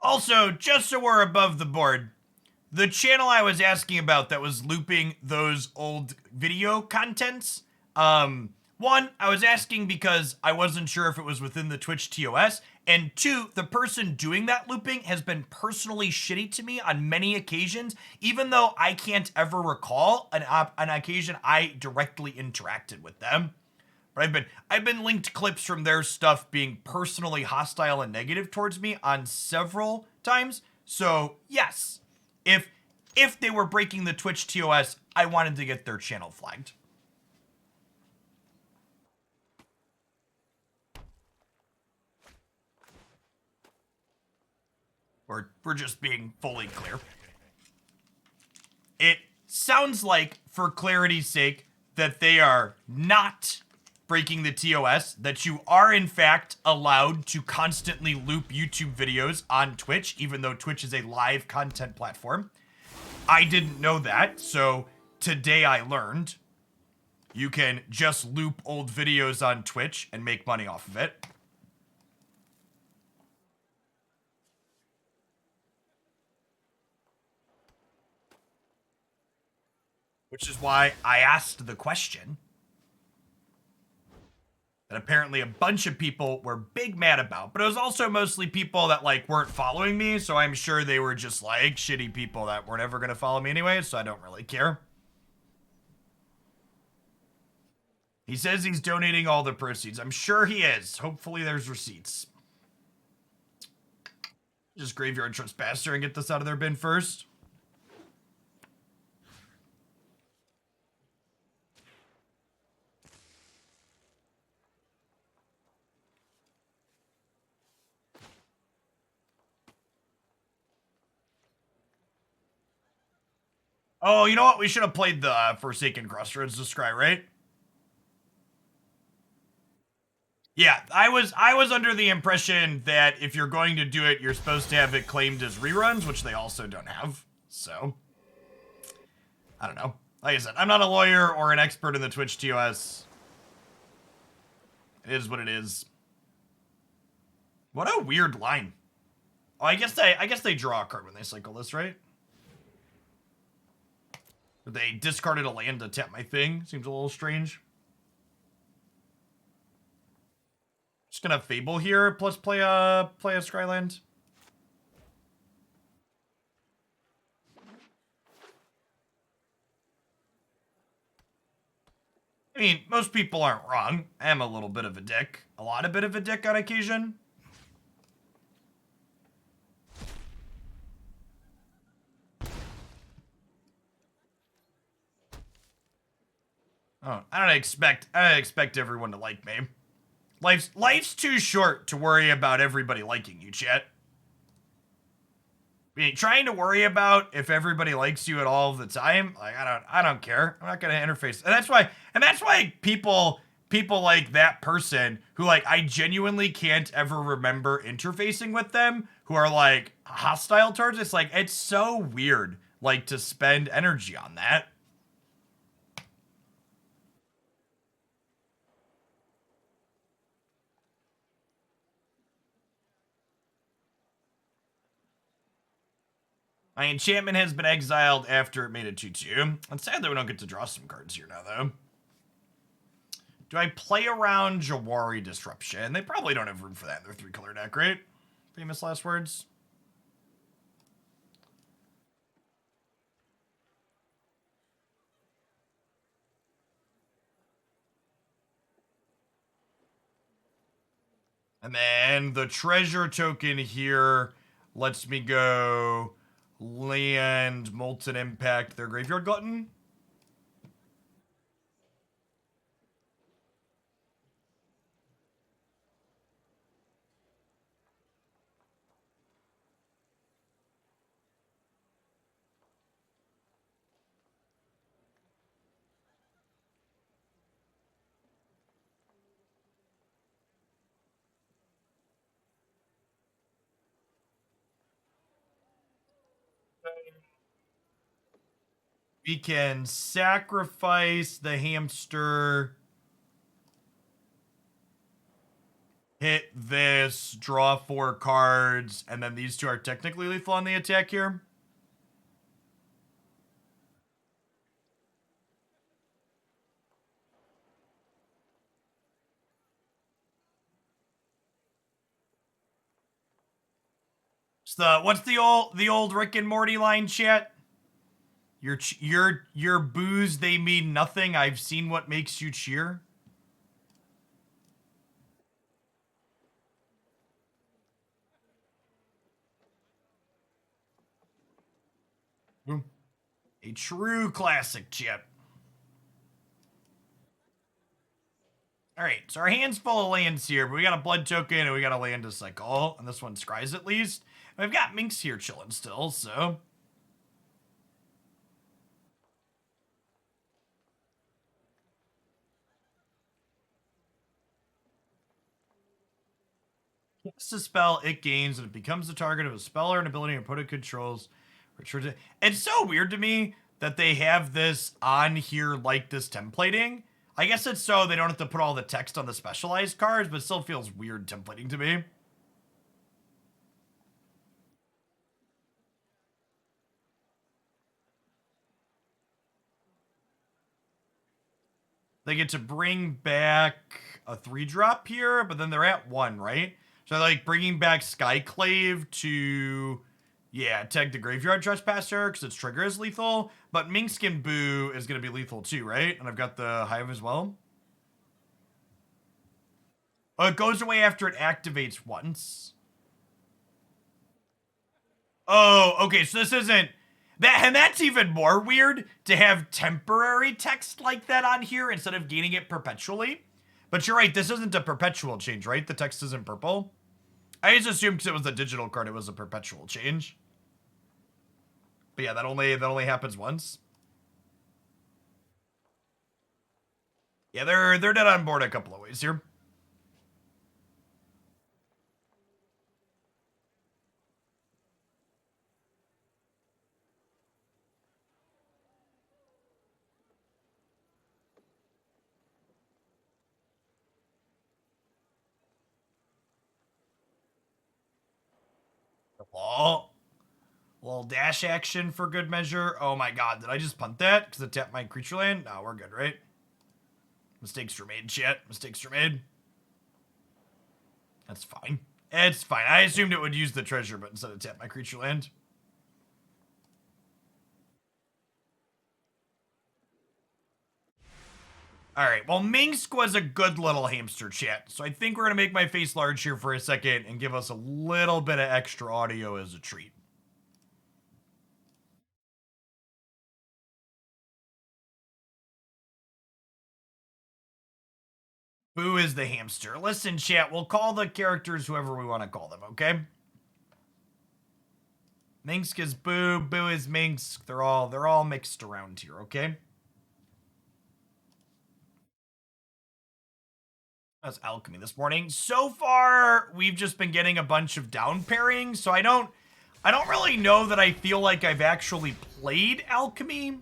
Speaker 1: Also, just so we're above the board, the channel I was asking about that was looping those old video contents, one, I was asking because I wasn't sure if it was within the Twitch TOS, and two, the person doing that looping has been personally shitty to me on many occasions, even though I can't ever recall an occasion I directly interacted with them. But I've been linked clips from their stuff being personally hostile and negative towards me on several times. So yes, if they were breaking the Twitch TOS, I wanted to get their channel flagged. We're just being fully clear. It sounds like, for clarity's sake, that they are not breaking the TOS, that you are in fact allowed to constantly loop YouTube videos on Twitch, even though Twitch is a live content platform. I didn't know that, so today I learned you can just loop old videos on Twitch and make money off of it. Which is why I asked the question. That apparently a bunch of people were big mad about, but it was also mostly people that like weren't following me, so I'm sure they were just like shitty people that were never gonna follow me anyway, so I don't really care. He says he's donating all the proceeds. I'm sure he is. Hopefully there's receipts. Just Graveyard Trespasser and get this out of their bin first. Oh, you know what? We should have played the Forsaken Crossroads to scry, right? Yeah, I was under the impression that if you're going to do it, you're supposed to have it claimed as reruns, which they also don't have. So, I don't know. Like I said, I'm not a lawyer or an expert in the Twitch TOS. It is what it is. What a weird line. Oh, I guess they draw a card when they cycle this, right? But they discarded a land to tap my thing. Seems a little strange. Just gonna Fable here, plus play a Scryland. I mean, most people aren't wrong. I am a little bit of a dick. A lot of bit of a dick on occasion. Oh, I don't expect everyone to like me. Life's too short to worry about everybody liking you, chat. I mean, trying to worry about if everybody likes you at all the time, like I don't care. I'm not gonna interface, and that's why people like that person who like I genuinely can't ever remember interfacing with them, who are like hostile towards. It's like it's so weird, like to spend energy on that. My enchantment has been exiled after it made a 2/2. It's sad that we don't get to draw some cards here now, though. Do I play around Jawari Disruption? They probably don't have room for that in their 3-color deck, right? Famous last words. And then the treasure token here lets me go land, Molten Impact, their Graveyard Glutton. We can sacrifice the hamster. hit this, draw 4 cards, and then these 2 are technically lethal on the attack here. So what's the old Rick and Morty line, chat? Your boos, they mean nothing. I've seen what makes you cheer. A true classic, chat. Alright, so our hand's full of lands here, but we got a blood token and we got a land to cycle. And this one scries at least. And we've got Minx here chilling still, so. Cast a spell, it gains, and it becomes the target of a spell or an ability your opponent controls. It's so weird to me that they have this on here like this templating. I guess it's so they don't have to put all the text on the specialized cards, but it still feels weird templating to me. They get to bring back a 3-drop here, but then they're at 1, right? So like bringing back Skyclave to, yeah, tag the Graveyard Trespasser because its trigger is lethal. But Minkskin Boo is going to be lethal too, right? And I've got the Hive as well. Oh, it goes away after it activates once. Oh, okay, so this isn't... and that's even more weird to have temporary text like that on here instead of gaining it perpetually. But you're right, this isn't a perpetual change, right? The text isn't purple. I just assumed because it was a digital card, it was a perpetual change. But yeah, that only happens once. Yeah, they're dead on board a couple of ways here. Oh, a little dash action for good measure. Oh my god, did I just punt that? Because it tapped my creature land? No, we're good, right? Mistakes were made, chat. Mistakes were made. That's fine. It's fine. I assumed it would use the treasure, but instead of tap my creature land. Alright, well, Minsk was a good little hamster, chat. So I think we're going to make my face large here for a second and give us a little bit of extra audio as a treat. Boo is the hamster. Listen, chat, we'll call the characters whoever we want to call them, okay? Minsk is Boo, Boo is Minsk. They're all mixed around here, okay? That's Alchemy this morning. So far, we've just been getting a bunch of down pairings, so I don't really know that I feel like I've actually played Alchemy.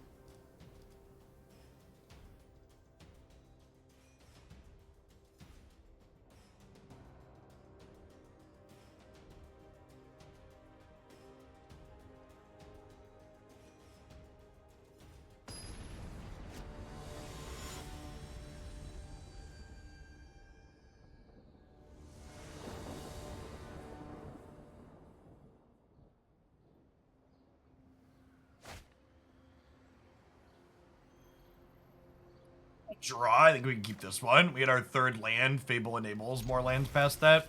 Speaker 1: Draw. I think we can keep this one. We had our 3rd land. Fable enables more lands past that.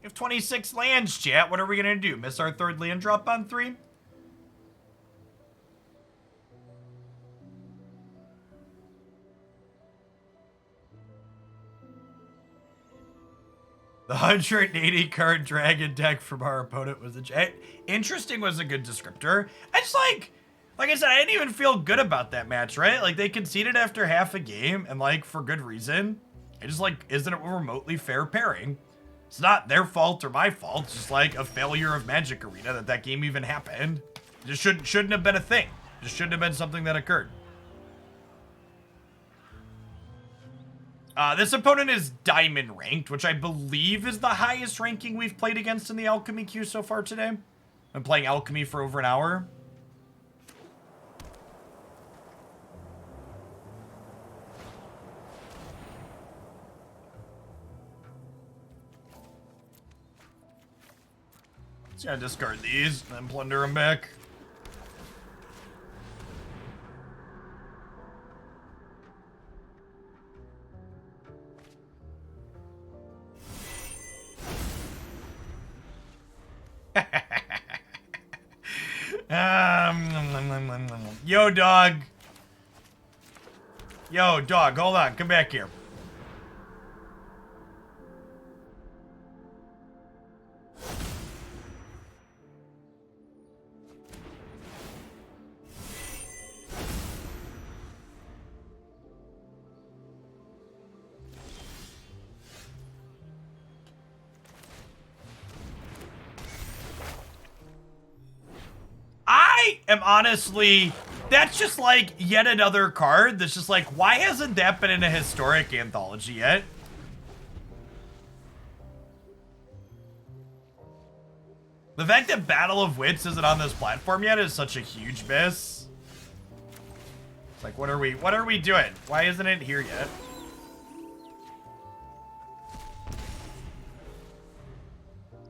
Speaker 1: We have 26 lands, chat. What are we going to do? Miss our 3rd land drop on 3? The 180 card dragon deck from our opponent was interesting was a good descriptor. I just like I said, I didn't even feel good about that match, right? Like, they conceded after half a game, and, like, for good reason. It just, like, isn't a remotely fair pairing. It's not their fault or my fault. It's just, like, a failure of Magic Arena that game even happened. It just shouldn't have been a thing. It just shouldn't have been something that occurred. This opponent is Diamond ranked, which I believe is the highest ranking we've played against in the Alchemy queue so far today. I'm playing Alchemy for over an hour. Just gonna discard these and then plunder them back. Yo, dog. Yo, dog, hold on. Come back here. I am honestly, that's just like yet another card that's just like, why hasn't that been in a historic anthology yet? The fact that Battle of Wits isn't on this platform yet is such a huge miss. It's like, what are we doing? Why isn't it here yet?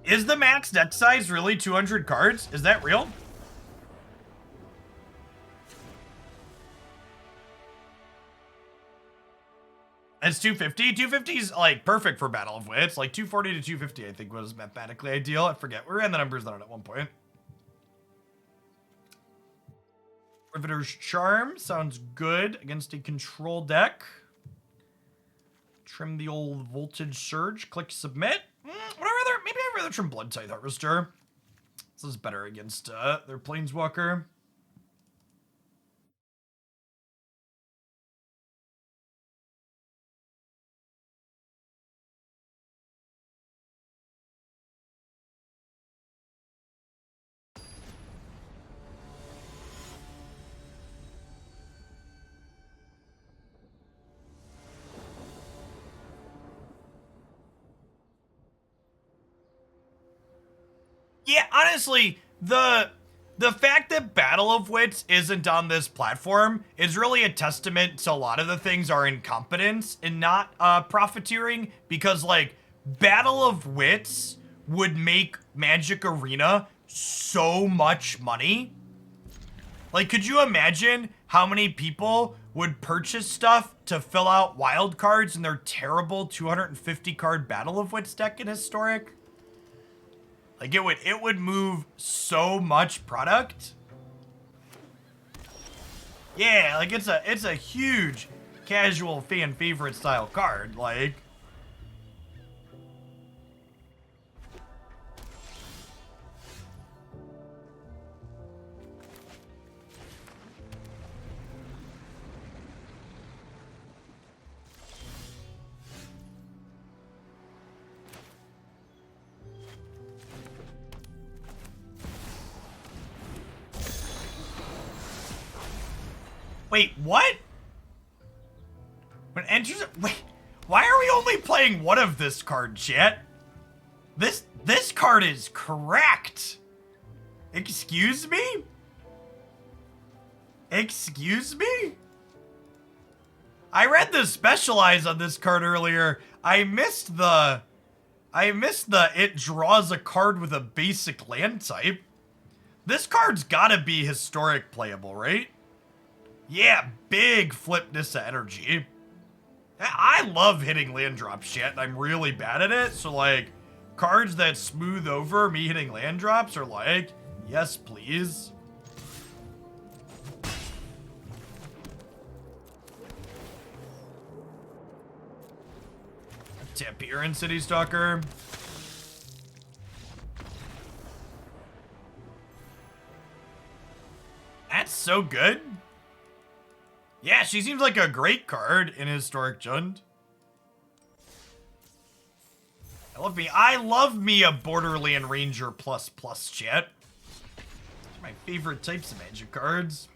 Speaker 1: Is the max deck size really 200 cards? Is that real? It's 250. 250 is like perfect for Battle of Wits. Like 240 to 250, I think, was mathematically ideal. I forget. We ran the numbers on it at one point. Riveteers Charm sounds good against a control deck. Trim the old Voltage Surge. Click submit. Maybe I'd rather trim Bloodtithe Harvester. This is better against their Planeswalker. Yeah, honestly, the fact that Battle of Wits isn't on this platform is really a testament to a lot of the things are incompetence and not profiteering, because like Battle of Wits would make Magic Arena so much money. Like, could you imagine how many people would purchase stuff to fill out wild cards in their terrible 250 card Battle of Wits deck in Historic? Like, it would move so much product. Yeah, like it's a huge casual fan favorite style card. Like, wait, what? When enters, wait, why are we only playing one of this card, chat? This card is cracked. Excuse me? Excuse me? I read the specialize on this card earlier. I missed the it draws a card with a basic land type. This card's gotta be historic playable, right? Yeah, big flip Nissa energy. I love hitting land drops, shit. I'm really bad at it, so like, cards that smooth over me hitting land drops are like, yes, please. Tip here in Citystalker. That's so good. Yeah, she seems like a great card in Historic Jund. I love me a Borderland Ranger plus chat. These are my favorite types of Magic cards.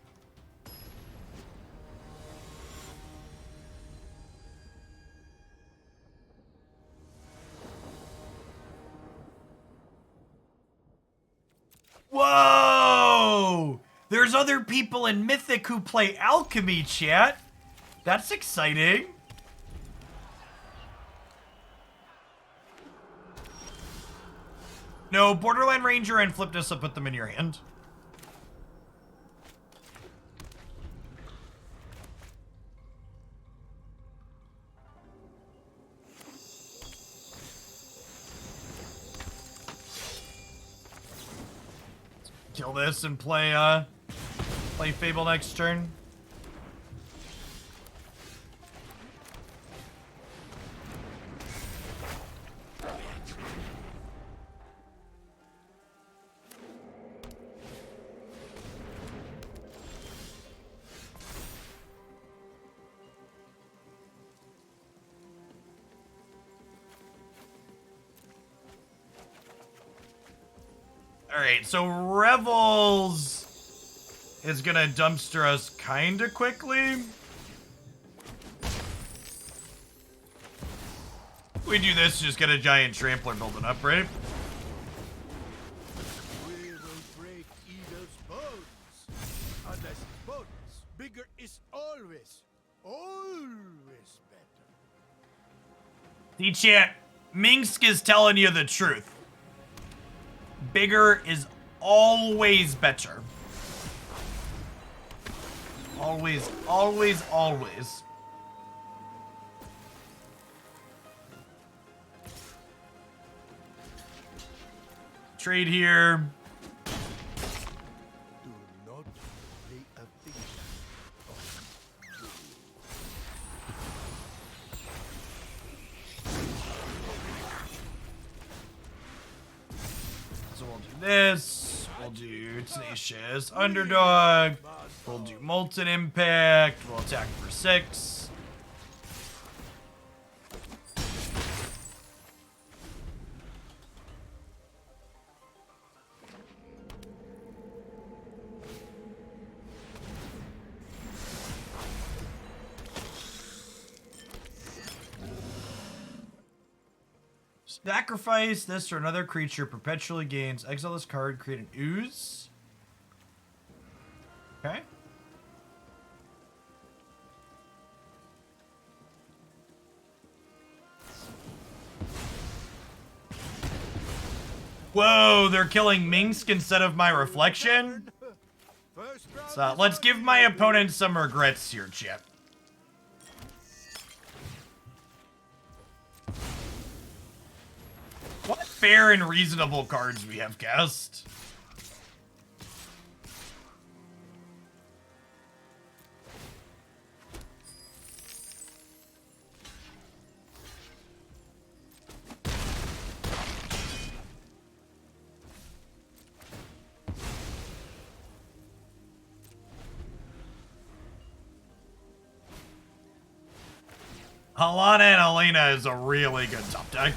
Speaker 1: Whoa! There's other people in Mythic who play Alchemy, chat. That's exciting. No, Borderline Ranger and Flipness will put them in your hand. Kill this and play Fable next turn. Alright, so Revels is gonna dumpster us kinda quickly. We do this, just get a giant trampler building up, right?
Speaker 3: We will break evil's bones. Unless bones, bigger is always better.
Speaker 1: See, chat, A-Minsc is telling you the truth. Bigger is always better. Always, always, always. Trade here.
Speaker 3: Do not lay a finger on you.
Speaker 1: So we'll do this. We'll do Tenacious Underdog. We'll do Molten Impact. We'll attack for 6. Sacrifice this or another creature perpetually gains. Exile this card, create an ooze. Okay. Whoa, they're killing A-Minsc instead of my reflection? So let's give my opponent some regrets here, Chip. What fair and reasonable cards we have cast. Alana and Elena is a really good top deck.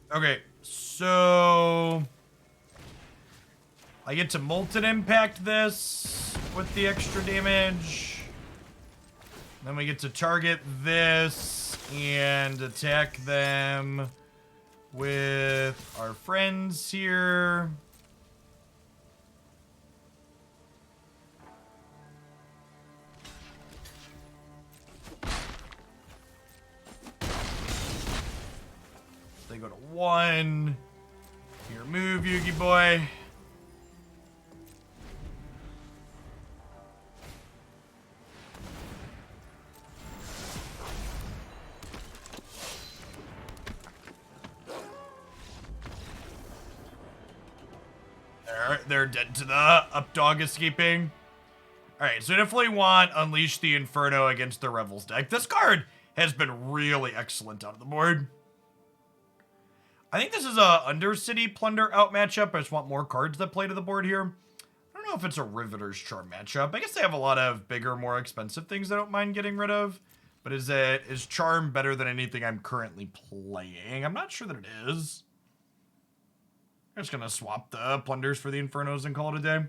Speaker 1: Okay, so I get to Molten Impact this with the extra damage. Then we get to target this and attack them with our friends here. They go to 1. Your move, Yugi boy. They're dead to the up dog escaping. Alright, so definitely want Unleash the Inferno against the Revels deck. This card has been really excellent out of the board. I think this is a Undercity Plunder out matchup. I just want more cards that play to the board here. I don't know if it's a Riveteers Charm matchup. I guess they have a lot of bigger, more expensive things I don't mind getting rid of. But is Charm better than anything I'm currently playing? I'm not sure that it is. I'm just gonna swap the plunders for the Infernos and call it a day.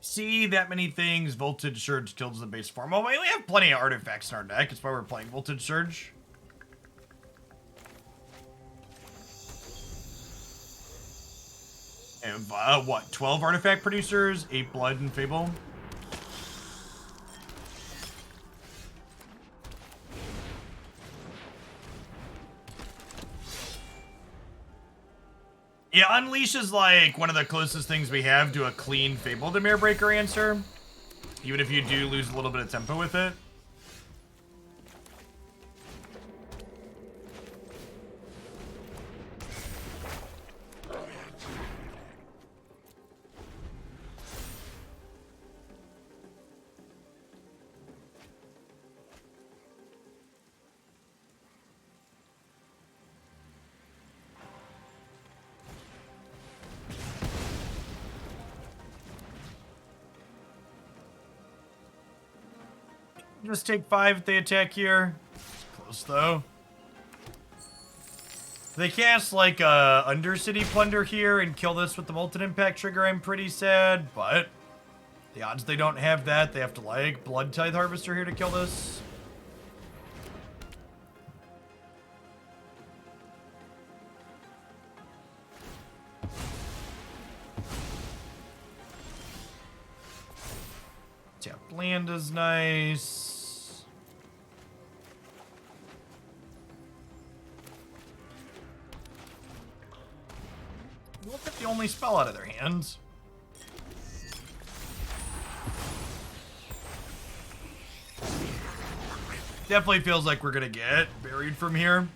Speaker 1: See that many things. Voltage Surge tilts the base form. Well, we have plenty of artifacts in our deck. That's why we're playing Voltage Surge. We have, what, 12 artifact producers, 8 blood and Fable. Yeah, Unleash is like one of the closest things we have to a clean Fable to Mirror Breaker answer. Even if you do lose a little bit of tempo with it. Just take 5 if they attack here. It's close though. If they cast like a Undercity Plunder here and kill this with the Molten Impact trigger, I'm pretty sad, but the odds they don't have that, they have to like Bloodtithe Harvester here to kill this. Tap land is nice. Look at the only spell out of their hands. Definitely feels like we're gonna get buried from here.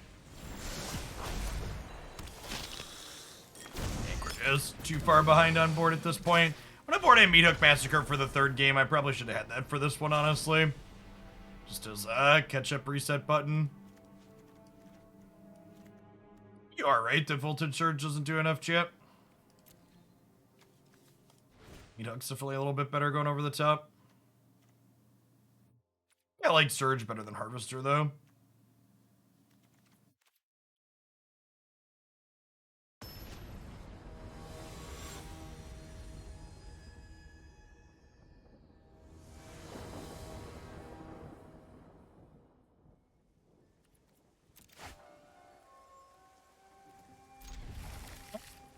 Speaker 1: I think we're just too far behind on board at this point. I'm gonna board in Meathook Massacre for the 3rd game. I probably should have had that for this one, honestly. Just as a catch-up reset button. You are right, the Voltage Surge doesn't do enough, Chip. Meathook's definitely a little bit better going over the top. I like Surge better than Harvester, though.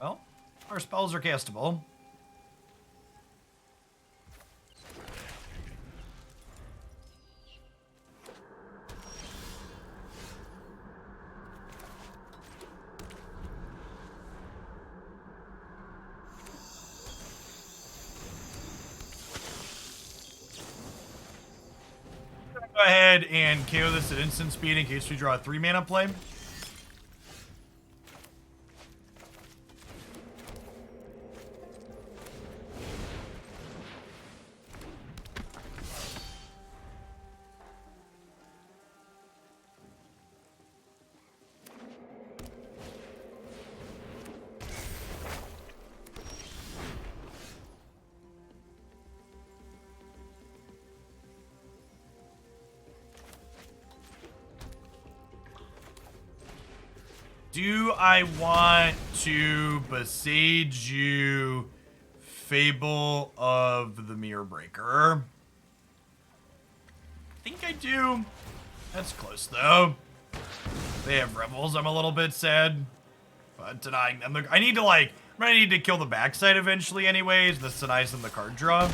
Speaker 1: Well, our spells are castable. Go ahead and KO this at instant speed in case we draw a 3-mana play. Do I want to Boseiju Fable of the Mirror Breaker? I think I do. That's close though. They have Rebels. I'm a little bit sad, but denying them. I need to like. I'm gonna need to kill the backside eventually, anyways. This denies them the card draw.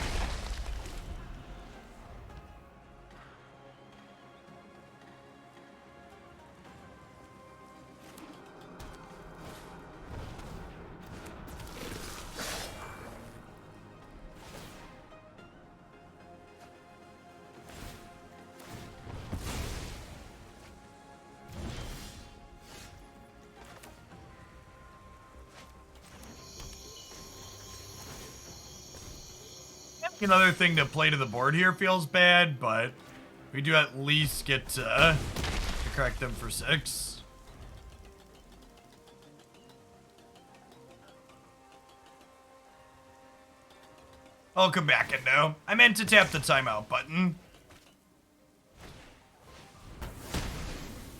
Speaker 1: Another thing to play to the board here feels bad, but we do at least get to crack them for 6. I'll come back and no. I meant to tap the timeout button.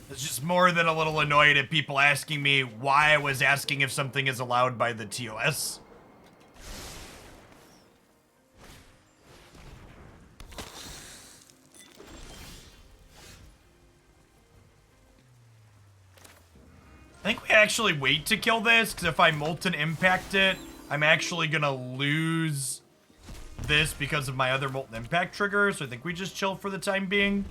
Speaker 1: It's just more than a little annoyed at people asking me why I was asking if something is allowed by the TOS. I think we actually wait to kill this, because if I Molten Impact it, I'm actually going to lose this because of my other Molten Impact trigger, so I think we just chill for the time being.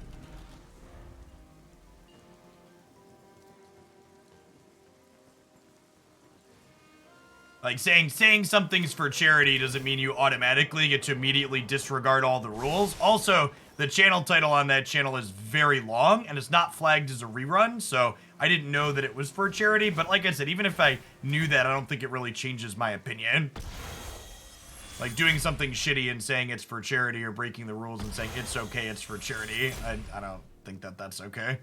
Speaker 1: Like, saying something's for charity doesn't mean you automatically get to immediately disregard all the rules. Also, the channel title on that channel is very long, and it's not flagged as a rerun, so I didn't know that it was for charity. But like I said, even if I knew that, I don't think it really changes my opinion. Like, doing something shitty and saying it's for charity, or breaking the rules and saying it's okay, it's for charity, I don't think that that's okay.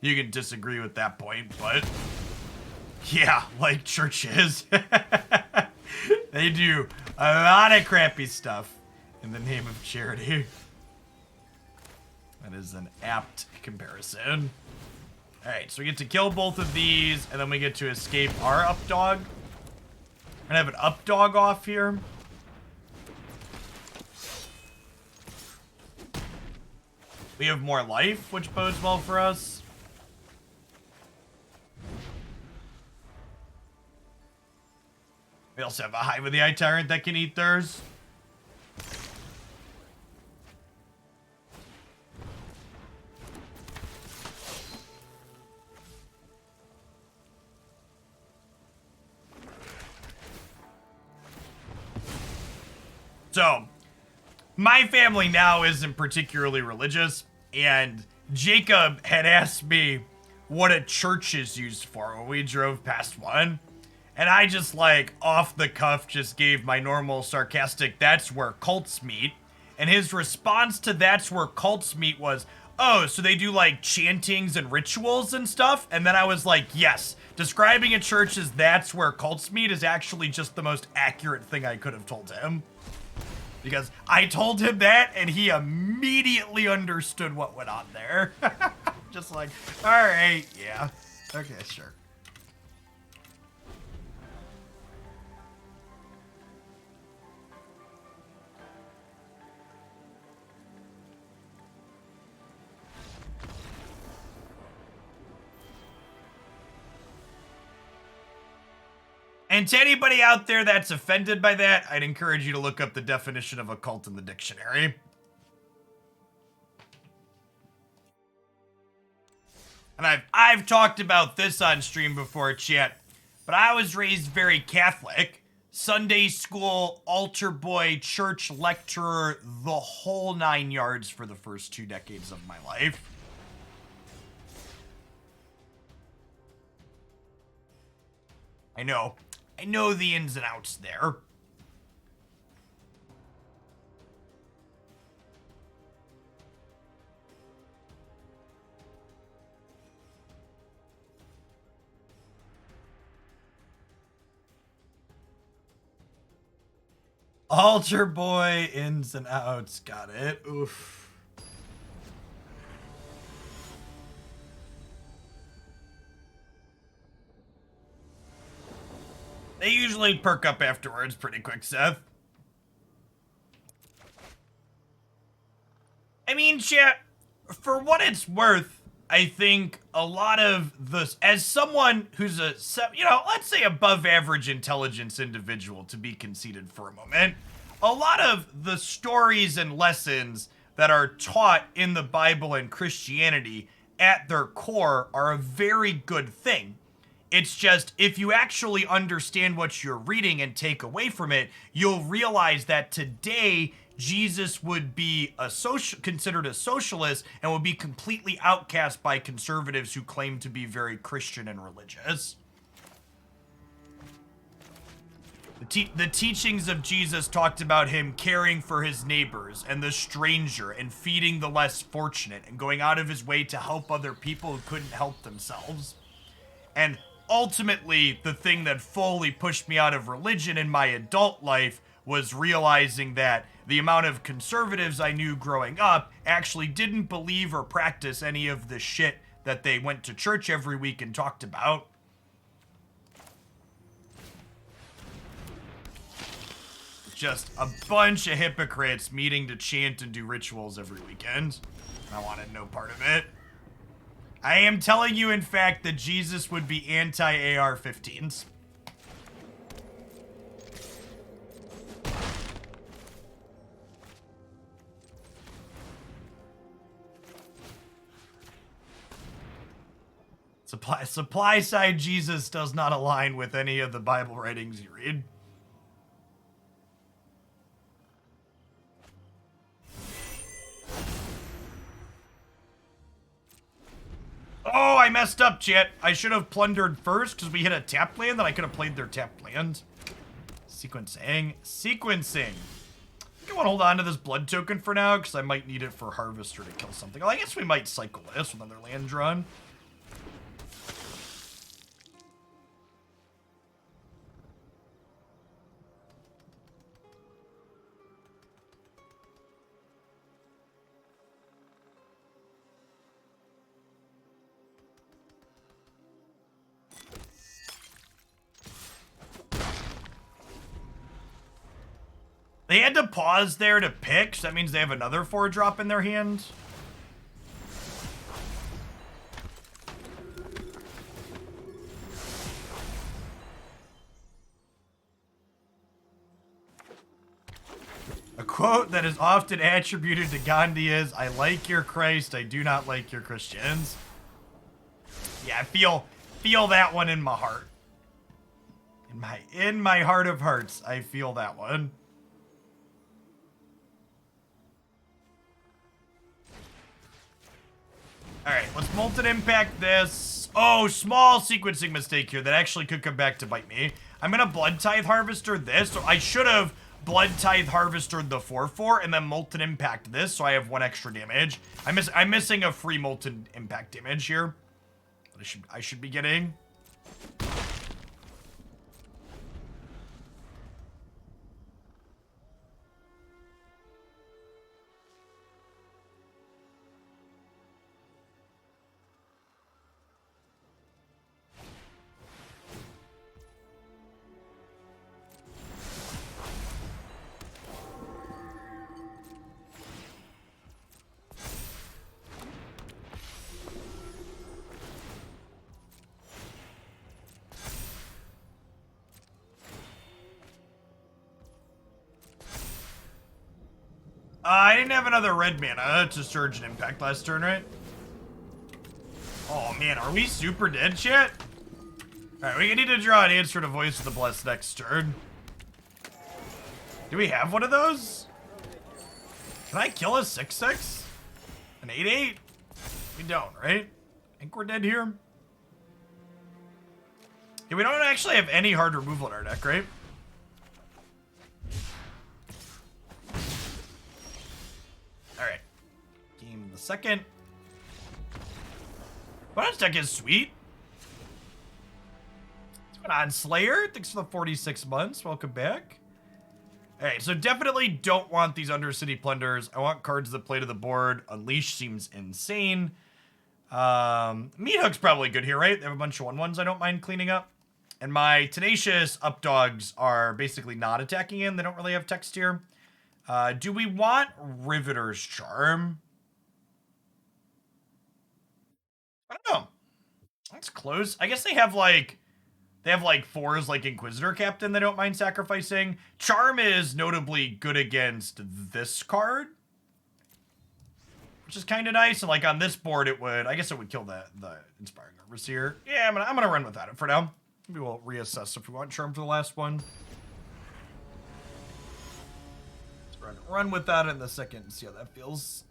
Speaker 1: You can disagree with that point, but... yeah, like churches. They do a lot of crappy stuff in the name of charity. That is an apt comparison. Alright, so we get to kill both of these, and then we get to escape our up dog. We're gonna have an up dog off here. We have more life, which bodes well for us. We also have a Hive with the Eye Tyrant that can eat theirs. So, my family now isn't particularly religious, and Jacob had asked me what a church is used for when we drove past one. And I just, like, off the cuff just gave my normal sarcastic, that's where cults meet. And his response to that's where cults meet was, oh, so they do, like, chantings and rituals and stuff? And then I was like, yes, describing a church as that's where cults meet is actually just the most accurate thing I could have told him. Because I told him that, and he immediately understood what went on there. Just like, all right, yeah, okay, sure. And to anybody out there that's offended by that, I'd encourage you to look up the definition of a cult in the dictionary. And I've talked about this on stream before, chat, but I was raised very Catholic. Sunday school, altar boy, church lecturer, the whole 9 yards for the first 2 decades of my life. I know the ins and outs there. Altar boy, ins and outs, got it. Oof. They usually perk up afterwards pretty quick, Seth. I mean, chat, for what it's worth, I think a lot of this, as someone who's a, you know, let's say above average intelligence individual, to be conceited for a moment, a lot of the stories and lessons that are taught in the Bible and Christianity at their core are a very good thing. It's just, if you actually understand what you're reading and take away from it, you'll realize that today, Jesus would be considered a socialist and would be completely outcast by conservatives who claim to be very Christian and religious. The teachings of Jesus talked about him caring for his neighbors and the stranger and feeding the less fortunate and going out of his way to help other people who couldn't help themselves. And ultimately, the thing that fully pushed me out of religion in my adult life was realizing that the amount of conservatives I knew growing up actually didn't believe or practice any of the shit that they went to church every week and talked about. Just a bunch of hypocrites meeting to chant and do rituals every weekend. I wanted no part of it. I am telling you, in fact, that Jesus would be anti-AR-15s. Supply side Jesus does not align with any of the Bible writings you read. Oh, I messed up, chat. I should have plundered first because we hit a tap land that I could have played their tap land. Sequencing. I think I want to hold on to this blood token for now because I might need it for Harvester to kill something. Well, I guess we might cycle this with another land drawn. They had to pause there to pick, so that means they have another 4-drop in their hand. A quote that is often attributed to Gandhi is, "I like your Christ, I do not like your Christians." Yeah, I feel that one in my heart. In my heart of hearts, I feel that one. Alright, let's Molten Impact this. Oh, small sequencing mistake here that actually could come back to bite me. I'm gonna Bloodtithe Harvester this, so I should have Bloodtithe Harvestered the 4/4 and then Molten Impact this, so I have 1 extra damage. I'm missing a free Molten Impact damage here that I should be getting. I didn't have another red mana to Surge and Impact last turn, right? Oh man, are we super dead shit? Alright, we need to draw an answer to Voice of the Blessed next turn. Do we have one of those? Can I kill a 6/6? An 8/8? We don't, right? I think we're dead here. Yeah, we don't actually have any hard removal in our deck, right? Alright. Game the second. Well, this deck is sweet. What's going on, Slayer? Thanks for the 46 months. Welcome back. Alright, so definitely don't want these Undercity Plunders. I want cards that play to the board. Unleash seems insane. Meathook's probably good here, right? They have a bunch of 1/1s I don't mind cleaning up. And my Tenacious Updogs are basically not attacking in. They don't really have text here. Do we want Riveteers Charm? I don't know. That's close. I guess they have like 4s like Inquisitor Captain they don't mind sacrificing. Charm is notably good against this card, which is kind of nice. And like on this board, I guess it would kill the Inspiring Overseer. Yeah, I'm gonna run without it for now. Maybe we'll reassess if we want Charm for the last one. Let's run without it in the second and see how that feels.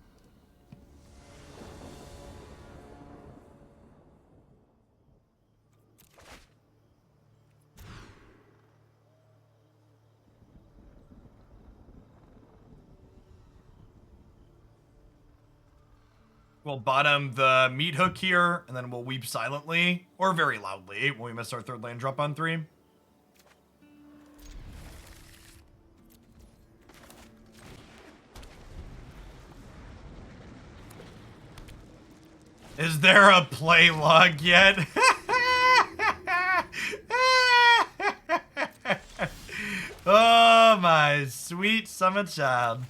Speaker 1: We'll bottom the Meathook here, and then we'll weep silently, or very loudly, when we miss our third land drop on 3. Is there a play log yet? Oh, my sweet summer child.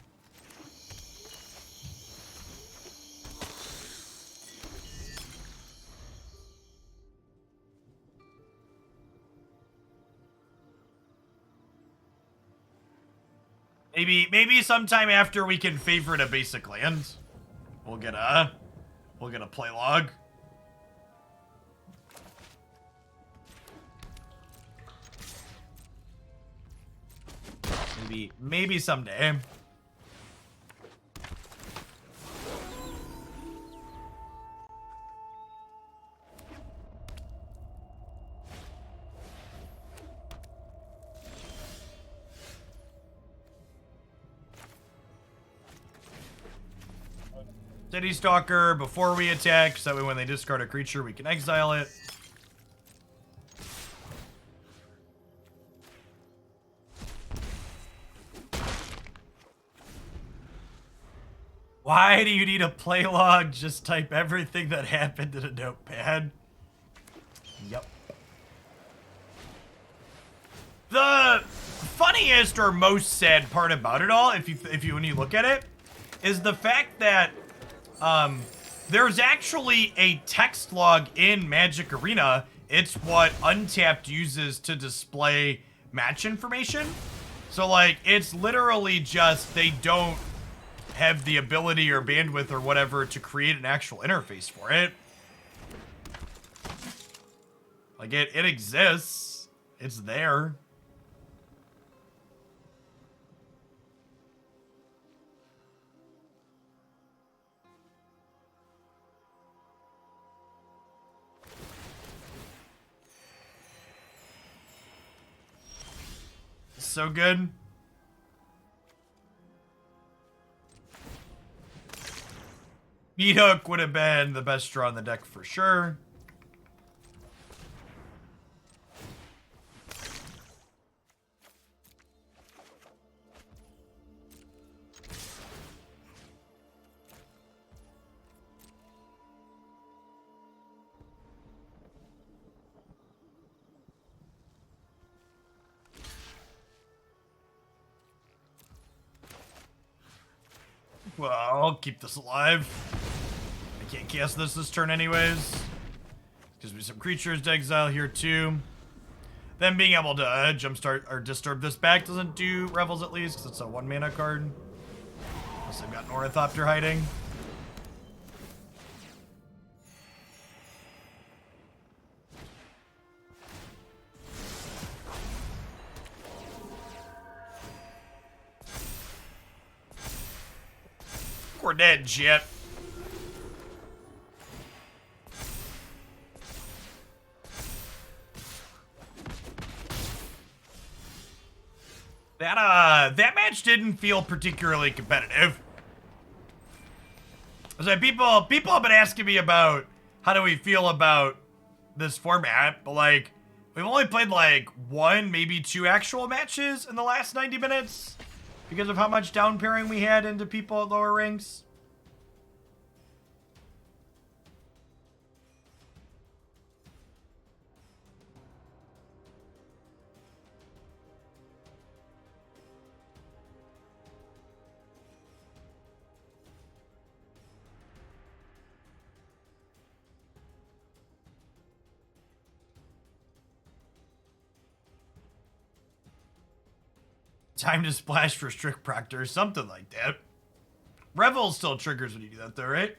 Speaker 1: Maybe sometime after we can favorite a basic land, we'll get a play log. Maybe someday. Citystalker before we attack, so that way when they discard a creature, we can exile it. Why do you need a play log? Just type everything that happened in a notepad. Yep. The funniest or most sad part about it all, when you look at it, is the fact that there's actually a text log in Magic Arena. It's what Untapped uses to display match information. So, like, it's literally just they don't have the ability or bandwidth or whatever to create an actual interface for it. Like, it exists. It's there. So good. Meathook would have been the best draw in the deck for sure. Well, I'll keep this alive. I can't cast this turn anyways. Gives me some creatures to exile here too. Then being able to jumpstart or disturb this back doesn't do Revels at least, because it's a 1 mana card. Unless I've got an Ornithopter hiding. We're dead, shit. That match didn't feel particularly competitive. So people have been asking me about how do we feel about this format, but like we've only played like 1, maybe 2 actual matches in the last 90 minutes. Because of how much down pairing we had into people at lower ranks. Time to splash for Strict Proctor, something like that. Revel still triggers when you do that though, right?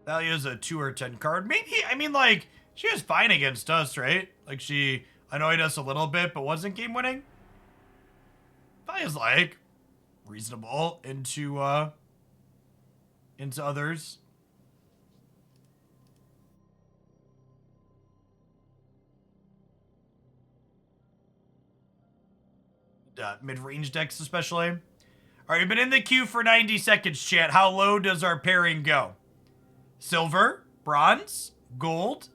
Speaker 1: Thalia's a 2 or 10 card. Maybe, I mean, like, she was fine against us, right? Like, she annoyed us a little bit, but wasn't game winning. Thalia's, like, reasonable into others. Mid-range decks especially. All right, we've been in the queue for 90 seconds, chat. How low does our pairing go? Silver, bronze, gold.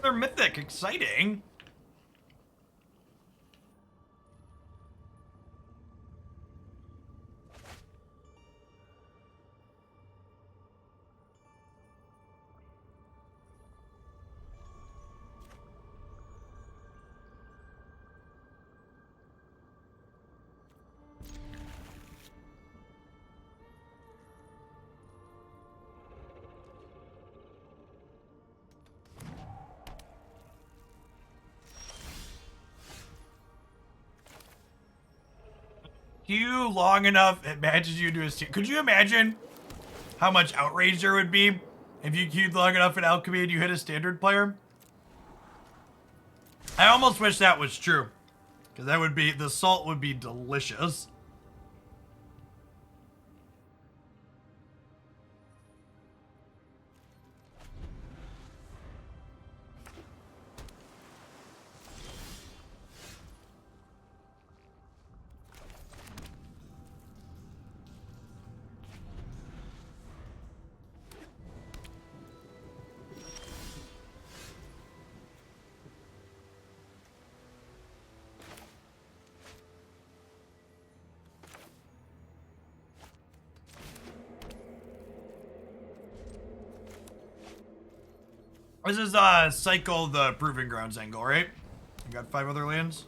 Speaker 1: They're mythic, exciting. Queue long enough, it matches you to a steam. Could you imagine how much outrage there would be if you queued long enough in Alchemy and you hit a standard player? I almost wish that was true. Because that would be, the salt would be delicious. This is Cycle the Proving Grounds angle, right? You got 5 other lands?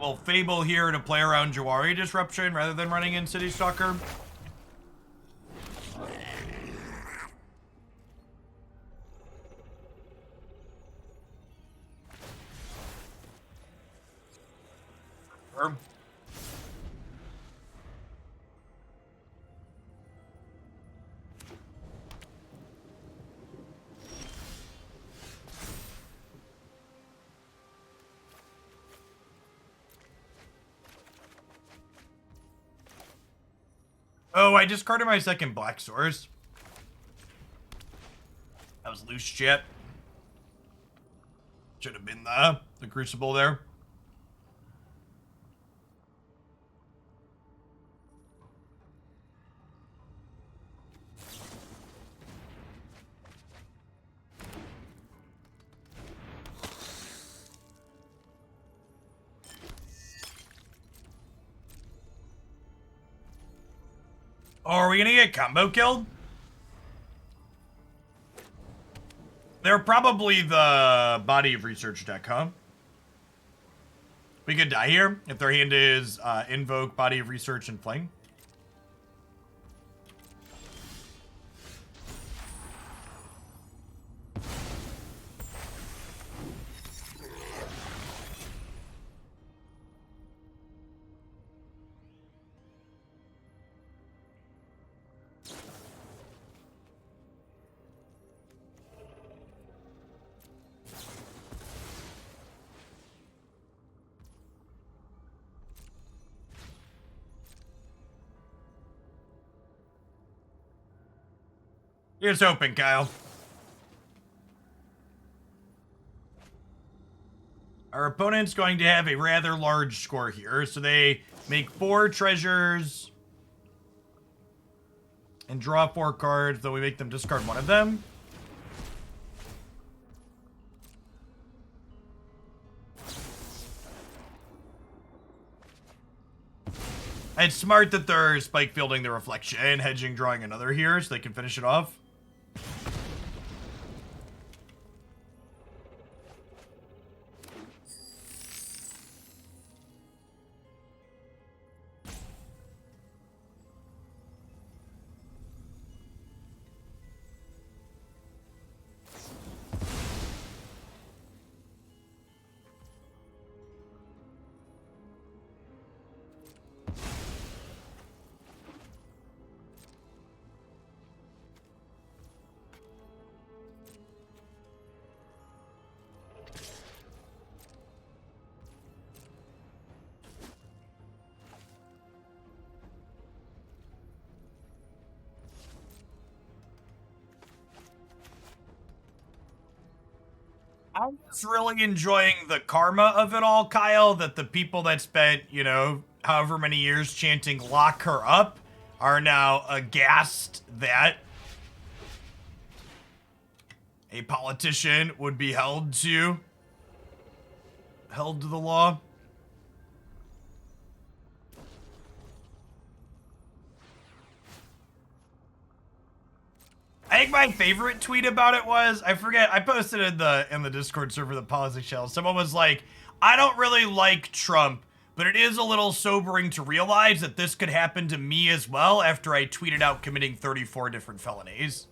Speaker 1: Well, Fable here to play around Jawari Disruption rather than running in Citystalker. Oh, I discarded my second black source. That was loose shit. Should have been the Crucible there. Oh, are we gonna get combo killed? They're probably the Body of Research deck, huh? We could die here if their hand is Invoke, Body of Research, and Fling. Here's hoping, Kyle. Our opponent's going to have a rather large score here, so they make 4 treasures and draw 4 cards, though we make them discard one of them. It's smart that they're spike fielding the reflection, hedging, drawing another here so they can finish it off. I was really enjoying the karma of it all, Kyle, that the people that spent, you know, however many years chanting lock her up are now aghast that a politician would be held to the law. I think my favorite tweet about it was, I forget, I posted in the Discord server, the politics channel. Someone was like, I don't really like Trump, but it is a little sobering to realize that this could happen to me as well after I tweeted out committing 34 different felonies.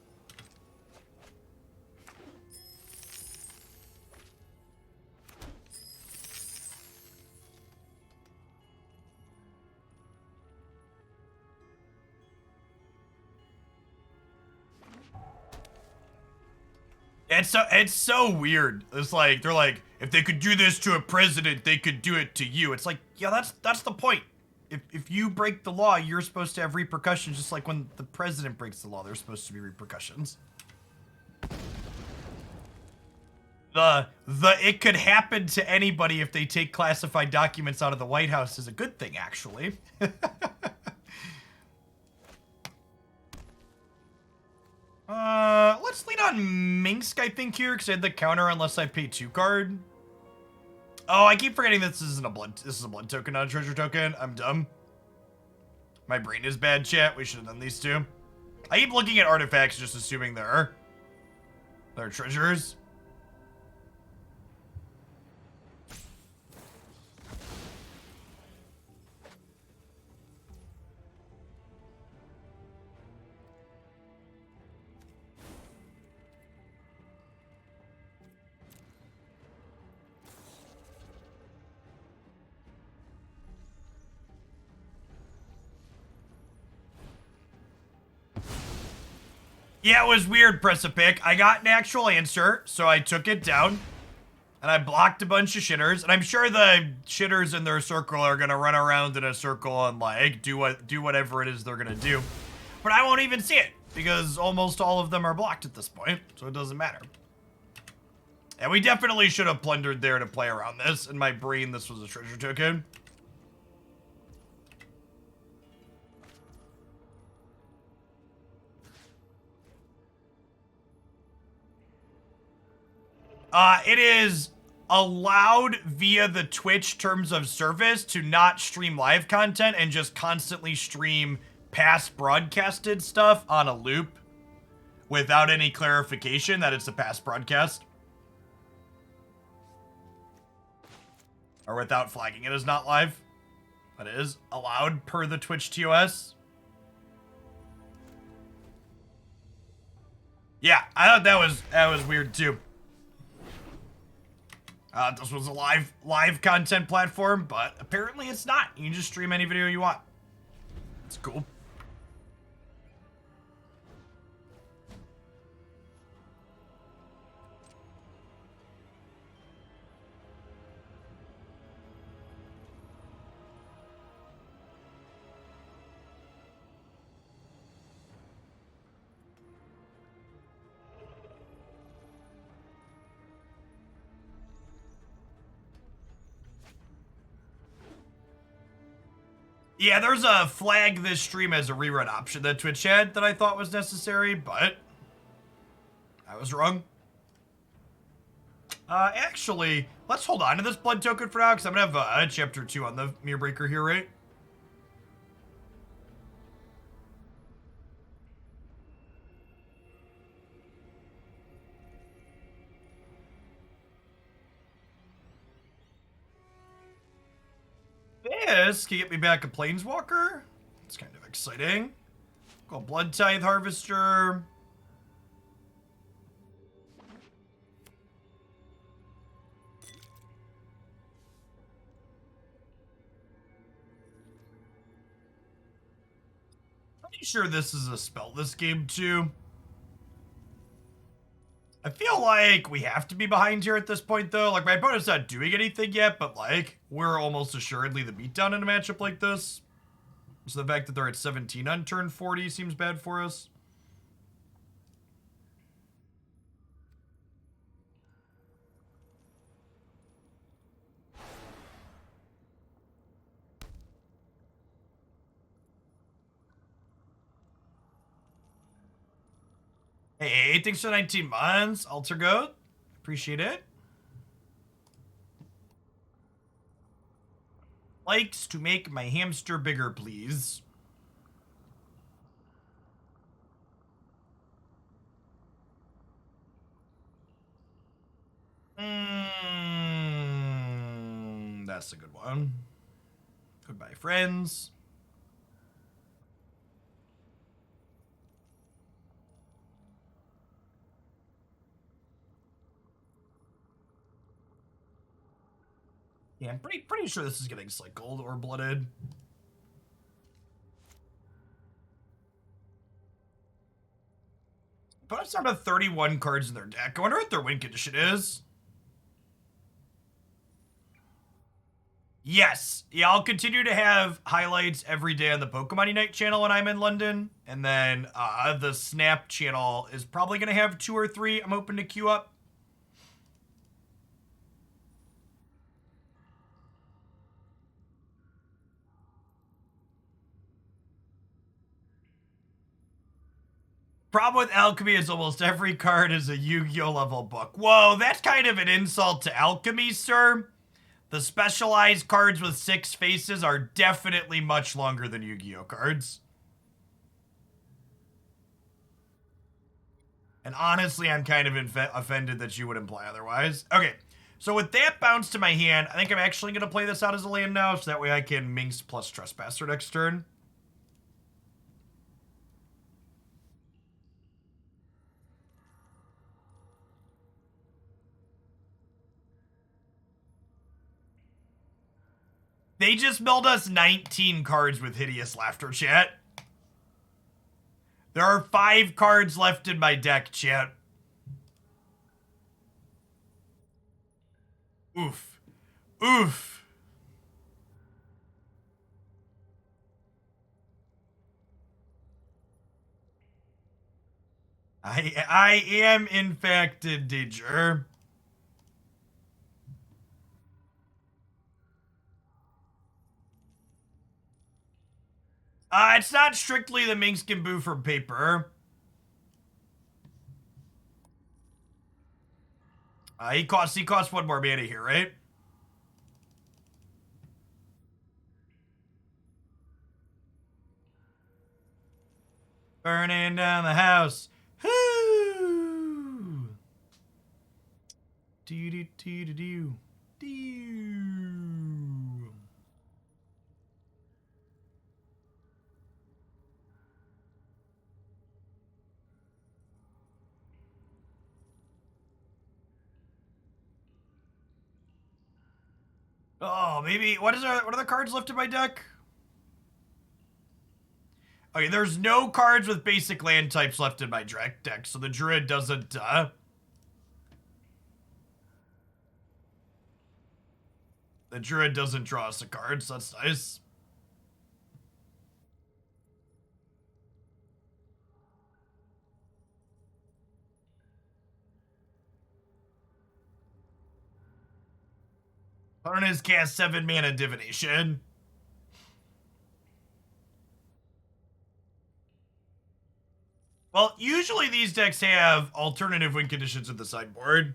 Speaker 1: It's so weird. It's like, they're like, if they could do this to a president, they could do it to you. It's like, yeah, that's the point. If you break the law, you're supposed to have repercussions, just like when the president breaks the law, there's supposed to be repercussions. It could happen to anybody if they take classified documents out of the White House is a good thing, actually. Let's lead on A-Minsc, I think, here, because I had the counter unless I pay 2 card. Oh, I keep forgetting this is a blood token, not a treasure token. I'm dumb. My brain is bad, chat. We should have done these two. I keep looking at artifacts, just assuming they're treasures. Yeah, it was weird, press a pick. I got an actual answer, so I took it down. And I blocked a bunch of shitters. And I'm sure the shitters in their circle are gonna run around in a circle and like do whatever it is they're gonna do. But I won't even see it, because almost all of them are blocked at this point, so it doesn't matter. And we definitely should have plundered there to play around this. In my brain, this was a treasure token. It is allowed via the Twitch terms of service to not stream live content and just constantly stream past broadcasted stuff on a loop without any clarification that it's a past broadcast. Or without flagging it as not live. That is allowed per the Twitch TOS. Yeah, I thought that was weird too. This was a live content platform, but apparently it's not. You can just stream any video you want. It's cool. Yeah, there's a flag this stream as a rerun option that Twitch had that I thought was necessary, but I was wrong. Actually, let's hold on to this blood token for now, because I'm going to have chapter 2 on the Mirror Breaker here, right? Duress can get me back a Planeswalker. It's kind of exciting. Go Bloodtithe Harvester. Pretty sure this is a spell this game too. I feel like we have to be behind here at this point, though. Like, my opponent's not doing anything yet, but, like, we're almost assuredly the beatdown in a matchup like this. So the fact that they're at 17 on turn 40 seems bad for us. Hey, thanks for 19 months, Alter Goat. Appreciate it. Likes to make my hamster bigger, please. That's a good one. Goodbye, friends. Yeah, I'm pretty sure this is getting cycled or blooded. But it's down to 31 cards in their deck. I wonder what their win condition is. Yes. Yeah, I'll continue to have highlights every day on the Pokemon Unite channel when I'm in London. And then the Snap channel is probably going to have 2 or 3 I'm hoping to queue up. Problem with Alchemy is almost every card is a Yu-Gi-Oh level book. Whoa, that's kind of an insult to Alchemy, sir. The specialized cards with 6 faces are definitely much longer than Yu-Gi-Oh cards. And honestly, I'm kind of offended that you would imply otherwise. Okay, so with that bounce to my hand, I think I'm actually going to play this out as a land now, so that way I can A-Minsc plus Trespasser next turn. They just milled us 19 cards with Hideous Laughter, chat. There are 5 cards left in my deck, chat. Oof. Oof. I am, in fact, in danger. It's not strictly the A-Minsc and Boo from paper. He costs 1 more mana here, right? Burning down the house. Whoo! Do do do do do do. Oh, maybe what are the cards left in my deck? Okay, there's no cards with basic land types left in my deck, so the Druid doesn't, The Druid doesn't draw us a card, so that's nice. Opponent has cast 7 mana Divination. Well, usually these decks have alternative win conditions in the sideboard.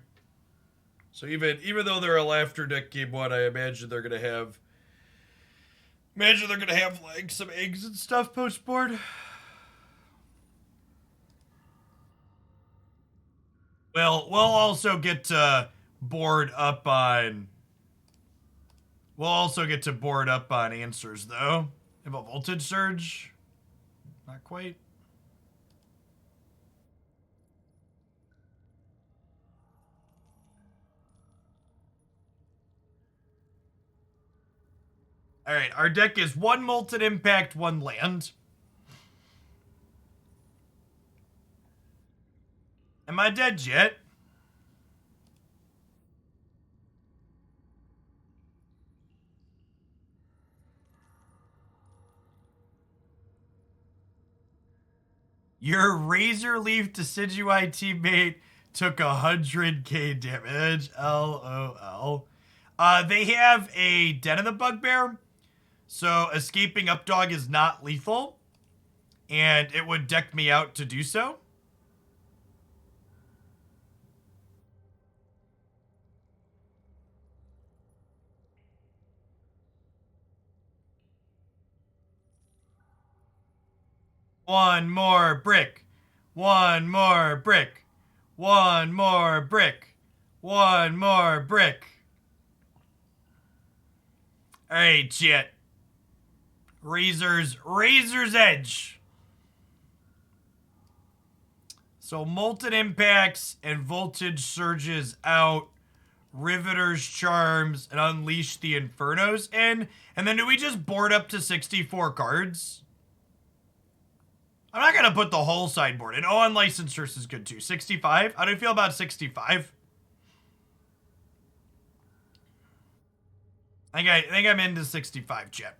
Speaker 1: So even though they're a Laughter deck game 1, I imagine they're gonna have like some eggs and stuff post board. Well, we'll also get board up on We'll also get to board up on answers, though. Have a Voltage Surge? Not quite. Alright, our deck is 1 Molten Impact, 1 land. Am I dead yet? Your Razor Leaf Decidueye teammate took 100k damage. LOL. They have a Den of the Bugbear, so escaping Updog is not lethal, and it would deck me out to do so. One more brick. One more brick. One more brick. One more brick. Alright, shit. Razor's Edge. So Molten Impacts and Voltage Surges out. Riveteers Charms and Unleash the Infernos in. And then do we just board up to 64 cards? I'm not going to put the whole sideboard in. Oh, Unlicensed Source is good too. 65? How do you feel about 65? I think I'm into 65, Chip.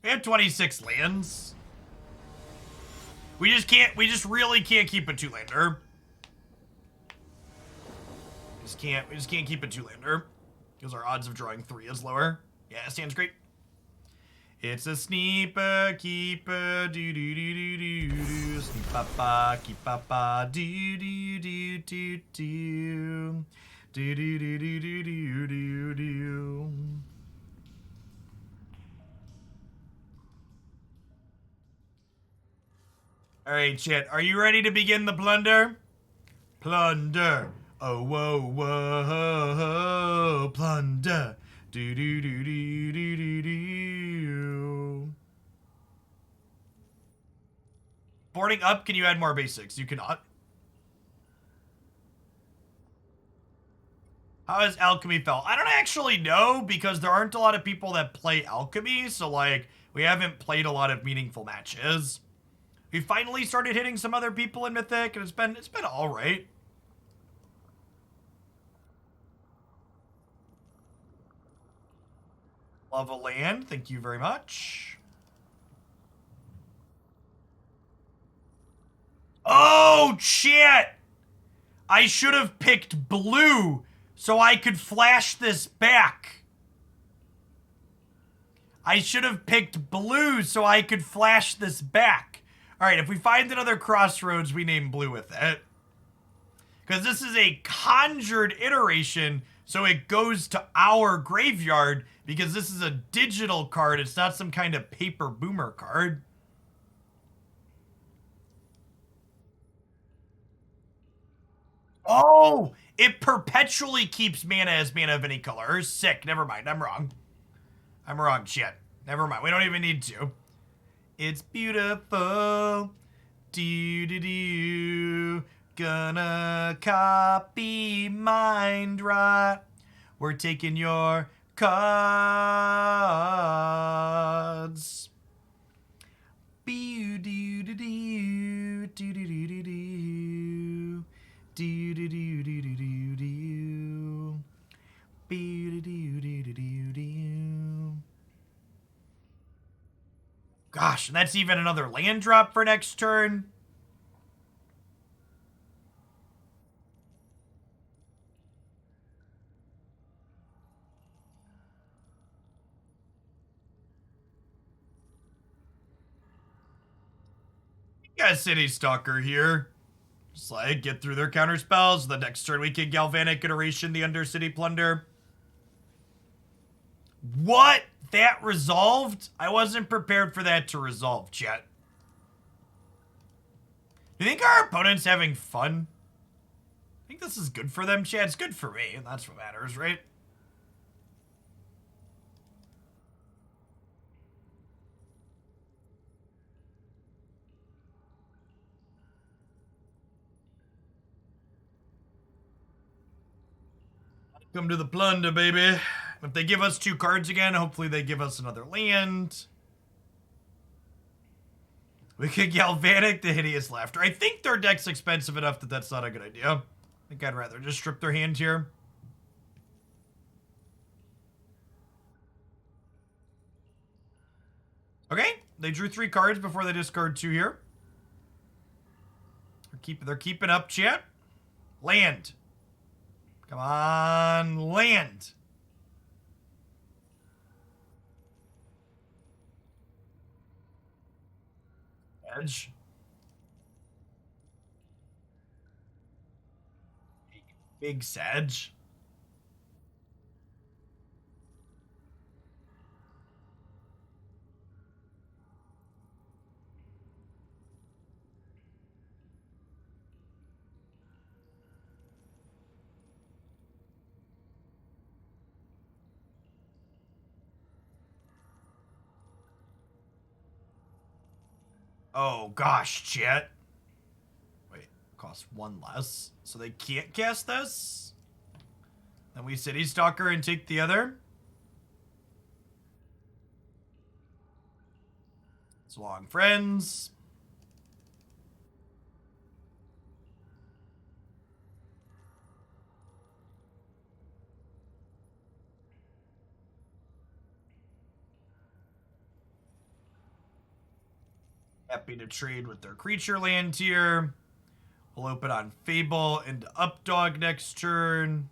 Speaker 1: We have 26 lands. We just really can't keep a 2-lander. We just can't keep a 2-lander. Because our odds of drawing 3 is lower. Yeah, it stands great. It's a sneeper keeper, do do do do do do, sneep papa, keep papa, do do do do do, do do do do do do do do. All right, chat. Are you ready to begin the plunder? Plunder. Oh whoa whoa, plunder. Do do do do do do do. Boarding up, can you add more basics? You cannot. How has Alchemy felt? I don't actually know because there aren't a lot of people that play Alchemy, so like we haven't played a lot of meaningful matches. We finally started hitting some other people in Mythic, and it's been all right. Love a land, thank you very much. Oh, shit! I should have picked blue so I could flash this back. I should have picked blue so I could flash this back. Alright, if we find another Crossroads, we name blue with it. Because this is a conjured iteration, so it goes to our graveyard, because this is a digital card. It's not some kind of paper boomer card. Oh, it perpetually keeps mana as mana of any color. Sick. Never mind. I'm wrong. I'm wrong. Shit. Never mind. We don't even need to. It's beautiful. Do-do-do. Gonna copy mind right. We're taking your cards. Do-do-do-do. Do-do-do-do-do. Do-do-do-do-do-do. Do-do-do-do-do-do. Gosh, and that's even another land drop for next turn. Got Citystalker here. Just like, get through their counter spells. The next turn we can Galvanic Iteration the Undercity Plunder. What? That resolved? I wasn't prepared for that to resolve, chat. You think our opponent's having fun? I think this is good for them, chat. It's good for me, and that's what matters, right? Come to the plunder, baby. If they give us 2 cards again, hopefully they give us another land. We could Galvanic the Hideous Laughter. I think their deck's expensive enough that that's not a good idea. I think I'd rather just strip their hand here. Okay, they drew 3 cards before they discard 2 here. They're keeping up, chat. Land. Come on, land. Edge. Big Sedge. Oh gosh, chat. Wait, costs 1 less. So they can't cast this? Then we Citystalker and take the other? So long, friends. Happy to trade with their creature land here. We'll open on Fable into Updog next turn.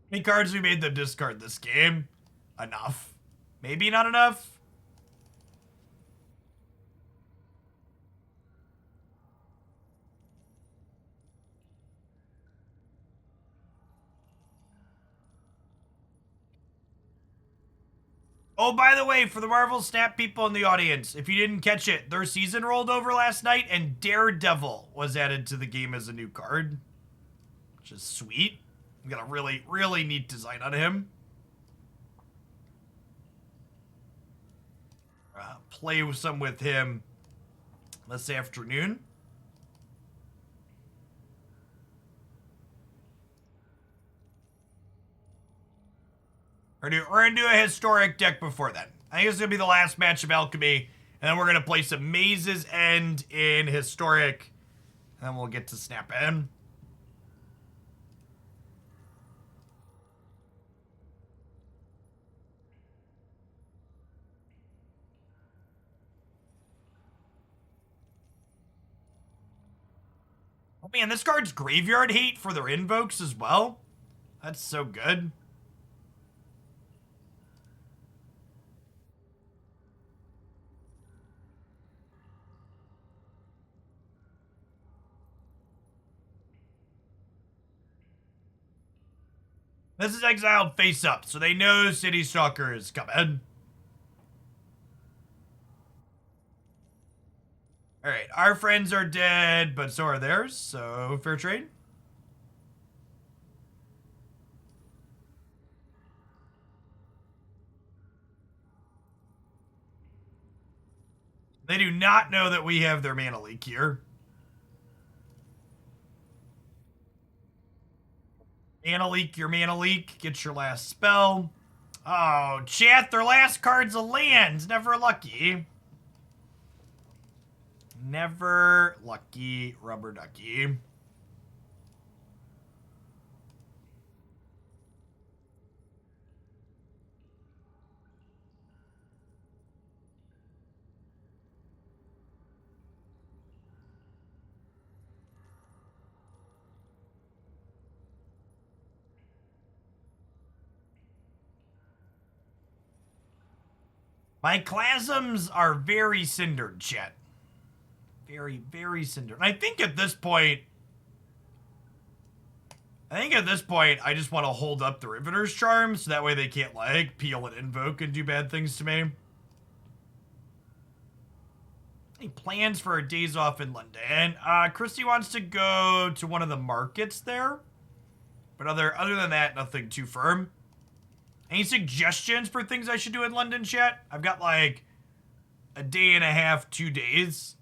Speaker 1: How many cards we made them discard this game? Enough. Maybe not enough. Oh, by the way, for the Marvel Snap people in the audience, if you didn't catch it, their season rolled over last night, and Daredevil was added to the game as a new card, which is sweet. We got a really, really neat design on him. Play some with him this afternoon. We're gonna do a historic deck before then. I think it's gonna be the last match of Alchemy, and then we're gonna play some Maze's End in historic, and then we'll get to Snap in. Oh man, this card's Graveyard Hate for their invokes as well. That's so good. This is exiled face up, so they know Citystalker is coming. Alright, our friends are dead, but so are theirs, so fair trade. They do not know that we have their mana leak here. Mana leak, your mana leak. Get your last spell. Oh, chat, their last card's a land. Never lucky. Never lucky, rubber ducky. My Clasms are very cindered, chat. Very, very cindered. And I think at this point, I just want to hold up the Riveteers Charm, so that way they can't, like, peel and invoke and do bad things to me. Any plans for our days off in London? Christy wants to go to one of the markets there. But other than that, nothing too firm. Any suggestions for things I should do in London, chat? I've got like a day and a half, 2 days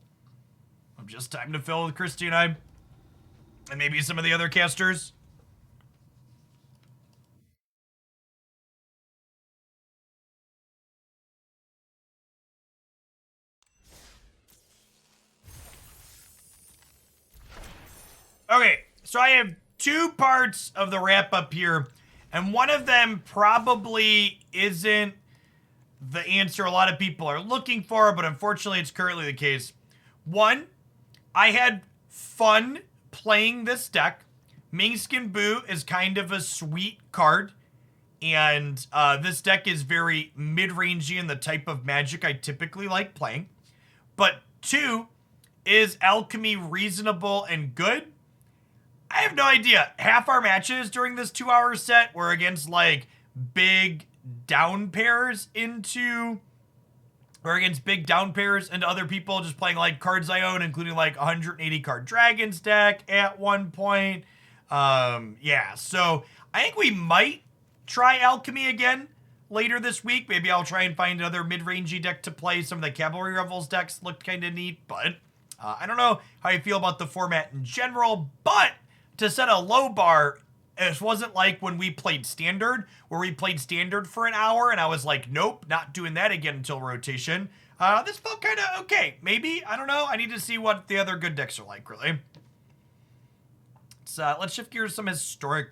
Speaker 1: of just time to fill with Christy and I. And maybe some of the other casters. Okay, so I have 2 parts of the wrap up here, and one of them probably isn't the answer a lot of people are looking for, but unfortunately it's currently the case. 1, I had fun playing this deck. A-Minsc and Boo is kind of a sweet card, and this deck is very mid-rangey in the type of Magic I typically like playing. But 2, is Alchemy reasonable and good? I have no idea. Half our matches during this 2-hour set were against like big down pairs into other people just playing like cards I own, including like 180 card Dragons deck at one point. Yeah, so I think we might try Alchemy again later this week. Maybe I'll try and find another mid-rangey deck to play. Some of the Cavalry Revels decks looked kind of neat, but I don't know how you feel about the format in general, but to set a low bar, it wasn't like when we played Standard, where we played Standard for an hour, and I was like, nope, not doing that again until rotation. This felt kind of okay. Maybe, I don't know. I need to see what the other good decks are like, really. Let's shift gears to some historic